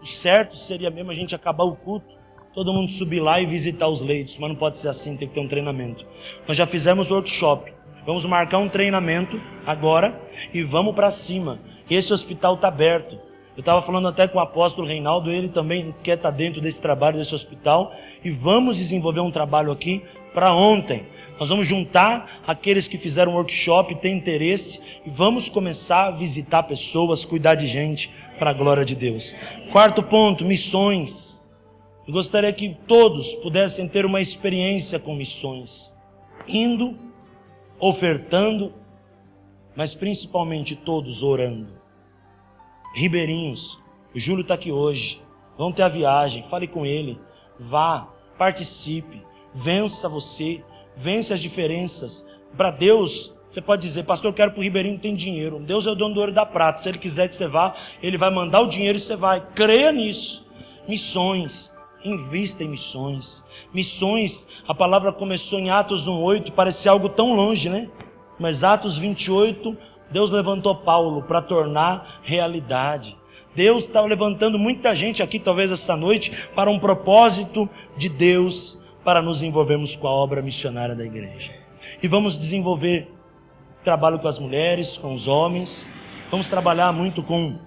O certo seria mesmo a gente acabar o culto, todo mundo subir lá e visitar os leitos, mas não pode ser assim, tem que ter um treinamento. Nós já fizemos workshop, vamos marcar um treinamento agora e vamos para cima. Esse hospital está aberto. Eu estava falando até com o apóstolo Reinaldo, ele também quer estar dentro desse trabalho, desse hospital, e vamos desenvolver um trabalho aqui para ontem. Nós vamos juntar aqueles que fizeram workshop, têm interesse, e vamos começar a visitar pessoas, cuidar de gente, para a glória de Deus. Quarto ponto, missões. Eu gostaria que todos pudessem ter uma experiência com missões, indo, ofertando, mas principalmente todos orando. Ribeirinhos, o Júlio está aqui hoje, vão ter a viagem, fale com ele, vá, participe, vença você, vence as diferenças. Para Deus, você pode dizer, pastor, eu quero para o Ribeirinho, tem dinheiro. Deus é o dono do ouro e da prata, se Ele quiser que você vá, Ele vai mandar o dinheiro e você vai. Creia nisso. Missões, invista em missões. Missões, a palavra começou em Atos 1:8, parecia algo tão longe, né? Mas Atos 28, Deus levantou Paulo para tornar realidade. Deus está levantando muita gente aqui, talvez essa noite, para um propósito de Deus, para nos envolvermos com a obra missionária da igreja. E vamos desenvolver trabalho com as mulheres, com os homens, vamos trabalhar muito com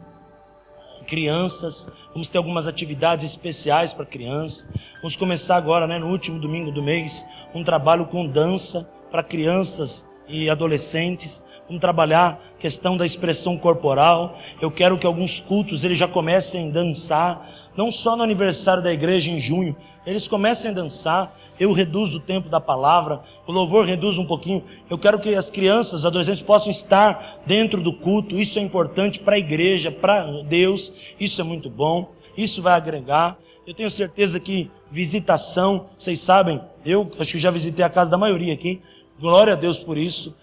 crianças, vamos ter algumas atividades especiais para crianças. Vamos começar agora, no último domingo do mês, um trabalho com dança para crianças e adolescentes. Vamos trabalhar a questão da expressão corporal. Eu quero que alguns cultos eles já comecem a dançar, não só no aniversário da igreja em junho, eles comecem a dançar. Eu reduzo o tempo da palavra, o louvor reduz um pouquinho. Eu quero que as crianças, os adolescentes possam estar dentro do culto. Isso é importante para a igreja, para Deus. Isso é muito bom, isso vai agregar. Eu tenho certeza que visitação, vocês sabem, eu acho que já visitei a casa da maioria aqui. Glória a Deus por isso.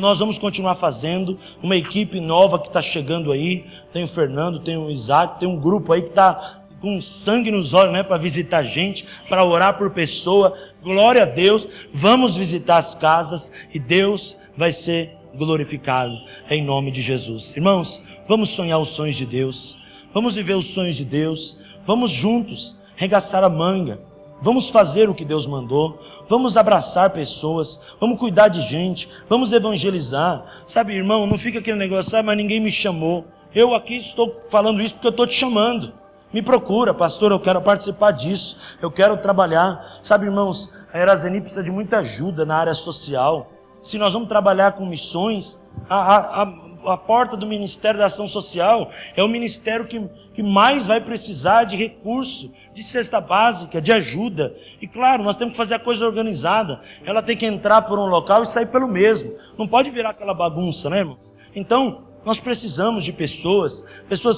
Nós vamos continuar fazendo uma equipe nova que está chegando aí. Tem o Fernando, tem o Isaac, tem um grupo aí que está com sangue nos olhos, para visitar gente, para orar por pessoa. Glória a Deus. Vamos visitar as casas e Deus vai ser glorificado em nome de Jesus. Irmãos, vamos sonhar os sonhos de Deus. Vamos viver os sonhos de Deus. Vamos juntos regaçar a manga. Vamos fazer o que Deus mandou. Vamos abraçar pessoas, vamos cuidar de gente, vamos evangelizar. Sabe, irmão, não fica aquele negócio, mas ninguém me chamou. Eu aqui estou falando isso porque eu estou te chamando. Me procura, pastor, eu quero participar disso, eu quero trabalhar. Sabe, irmãos, a Erazeni precisa de muita ajuda na área social. Se nós vamos trabalhar com missões, a porta do Ministério da Ação Social é o ministério que mais vai precisar de recurso, de cesta básica, de ajuda. E claro, nós temos que fazer a coisa organizada. Ela tem que entrar por um local e sair pelo mesmo. Não pode virar aquela bagunça, né, irmãos? Então, nós precisamos de pessoas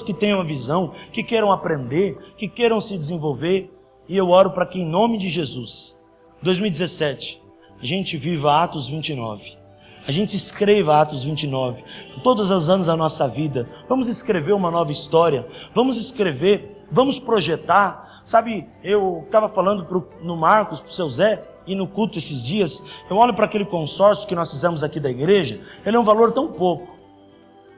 que tenham a visão, que queiram aprender, que queiram se desenvolver. E eu oro para que em nome de Jesus, 2017, a gente viva Atos 29. A gente escreva Atos 29, todos os anos da nossa vida. Vamos escrever uma nova história, vamos escrever, vamos projetar. Sabe, eu estava falando no Marcos, para o seu Zé, e no culto esses dias, eu olho para aquele consórcio que nós fizemos aqui da igreja, ele é um valor tão pouco,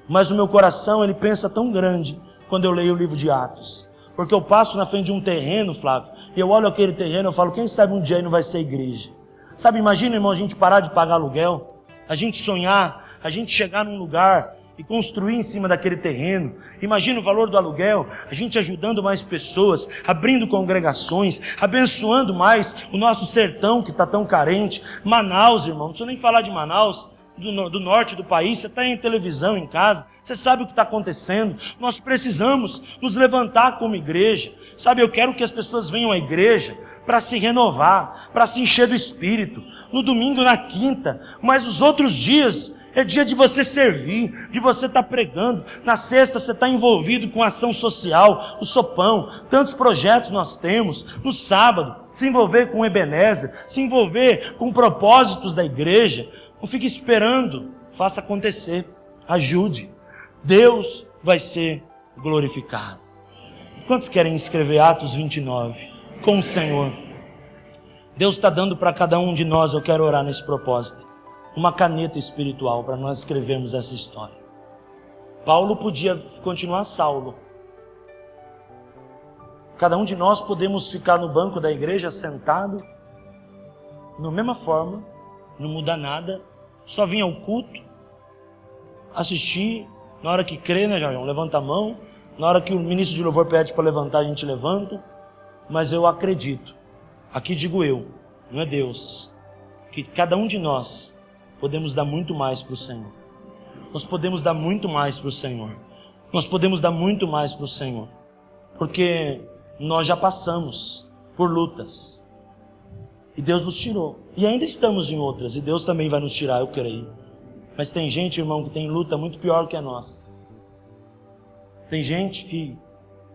mas o meu coração, ele pensa tão grande quando eu leio o livro de Atos. Porque eu passo na frente de um terreno, Flávio, e eu olho aquele terreno, eu falo, quem sabe um dia aí não vai ser igreja. Sabe, imagina, irmão, a gente parar de pagar aluguel, a gente sonhar, a gente chegar num lugar e construir em cima daquele terreno. Imagina o valor do aluguel, a gente ajudando mais pessoas, abrindo congregações, abençoando mais o nosso sertão que está tão carente. Manaus, irmão, não preciso nem falar de Manaus, do norte do país, você está em televisão, em casa, você sabe o que está acontecendo. Nós precisamos nos levantar como igreja. Sabe, eu quero que as pessoas venham à igreja para se renovar, para se encher do Espírito, no domingo, na quinta, mas os outros dias é dia de você servir, de você estar pregando. Na sexta você está envolvido com ação social, o sopão, tantos projetos nós temos. No sábado, se envolver com o Ebenezer, se envolver com propósitos da igreja. Não fique esperando, faça acontecer, ajude. Deus vai ser glorificado. Quantos querem escrever Atos 29 com o Senhor? Deus está dando para cada um de nós, eu quero orar nesse propósito, uma caneta espiritual para nós escrevermos essa história. Paulo podia continuar Saulo. Cada um de nós podemos ficar no banco da igreja sentado, da mesma forma, não muda nada, só vir ao culto, assistir, na hora que crê, né, João? Levanta a mão, na hora que o ministro de louvor pede para levantar, a gente levanta, mas eu acredito, aqui digo eu, não é Deus, que cada um de nós podemos dar muito mais para o Senhor. Nós podemos dar muito mais para o Senhor. Nós podemos dar muito mais para o Senhor. Porque nós já passamos por lutas. E Deus nos tirou. E ainda estamos em outras. E Deus também vai nos tirar, eu creio. Mas tem gente, irmão, que tem luta muito pior que a nossa. Tem gente que,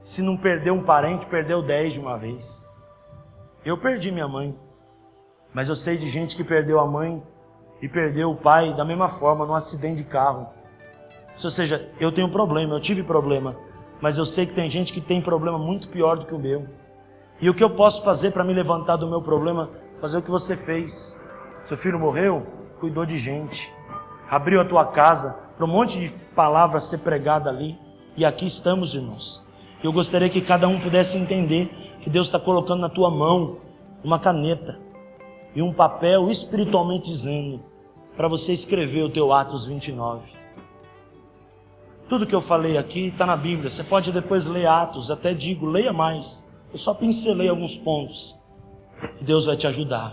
se não perdeu um parente, perdeu 10 de uma vez. Eu perdi minha mãe. Mas eu sei de gente que perdeu a mãe e perdeu o pai da mesma forma, num acidente de carro. Ou seja, eu tenho problema, eu tive problema, mas eu sei que tem gente que tem problema muito pior do que o meu. E o que eu posso fazer para me levantar do meu problema? Fazer o que você fez. Seu filho morreu, cuidou de gente, abriu a tua casa para um monte de palavras ser pregada ali. E aqui estamos, irmãos. Eu gostaria que cada um pudesse entender que Deus está colocando na tua mão uma caneta e um papel espiritualmente dizendo para você escrever o teu Atos 29. Tudo que eu falei aqui está na Bíblia. Você pode depois ler Atos, até digo, leia mais. Eu só pincelei alguns pontos. E Deus vai te ajudar.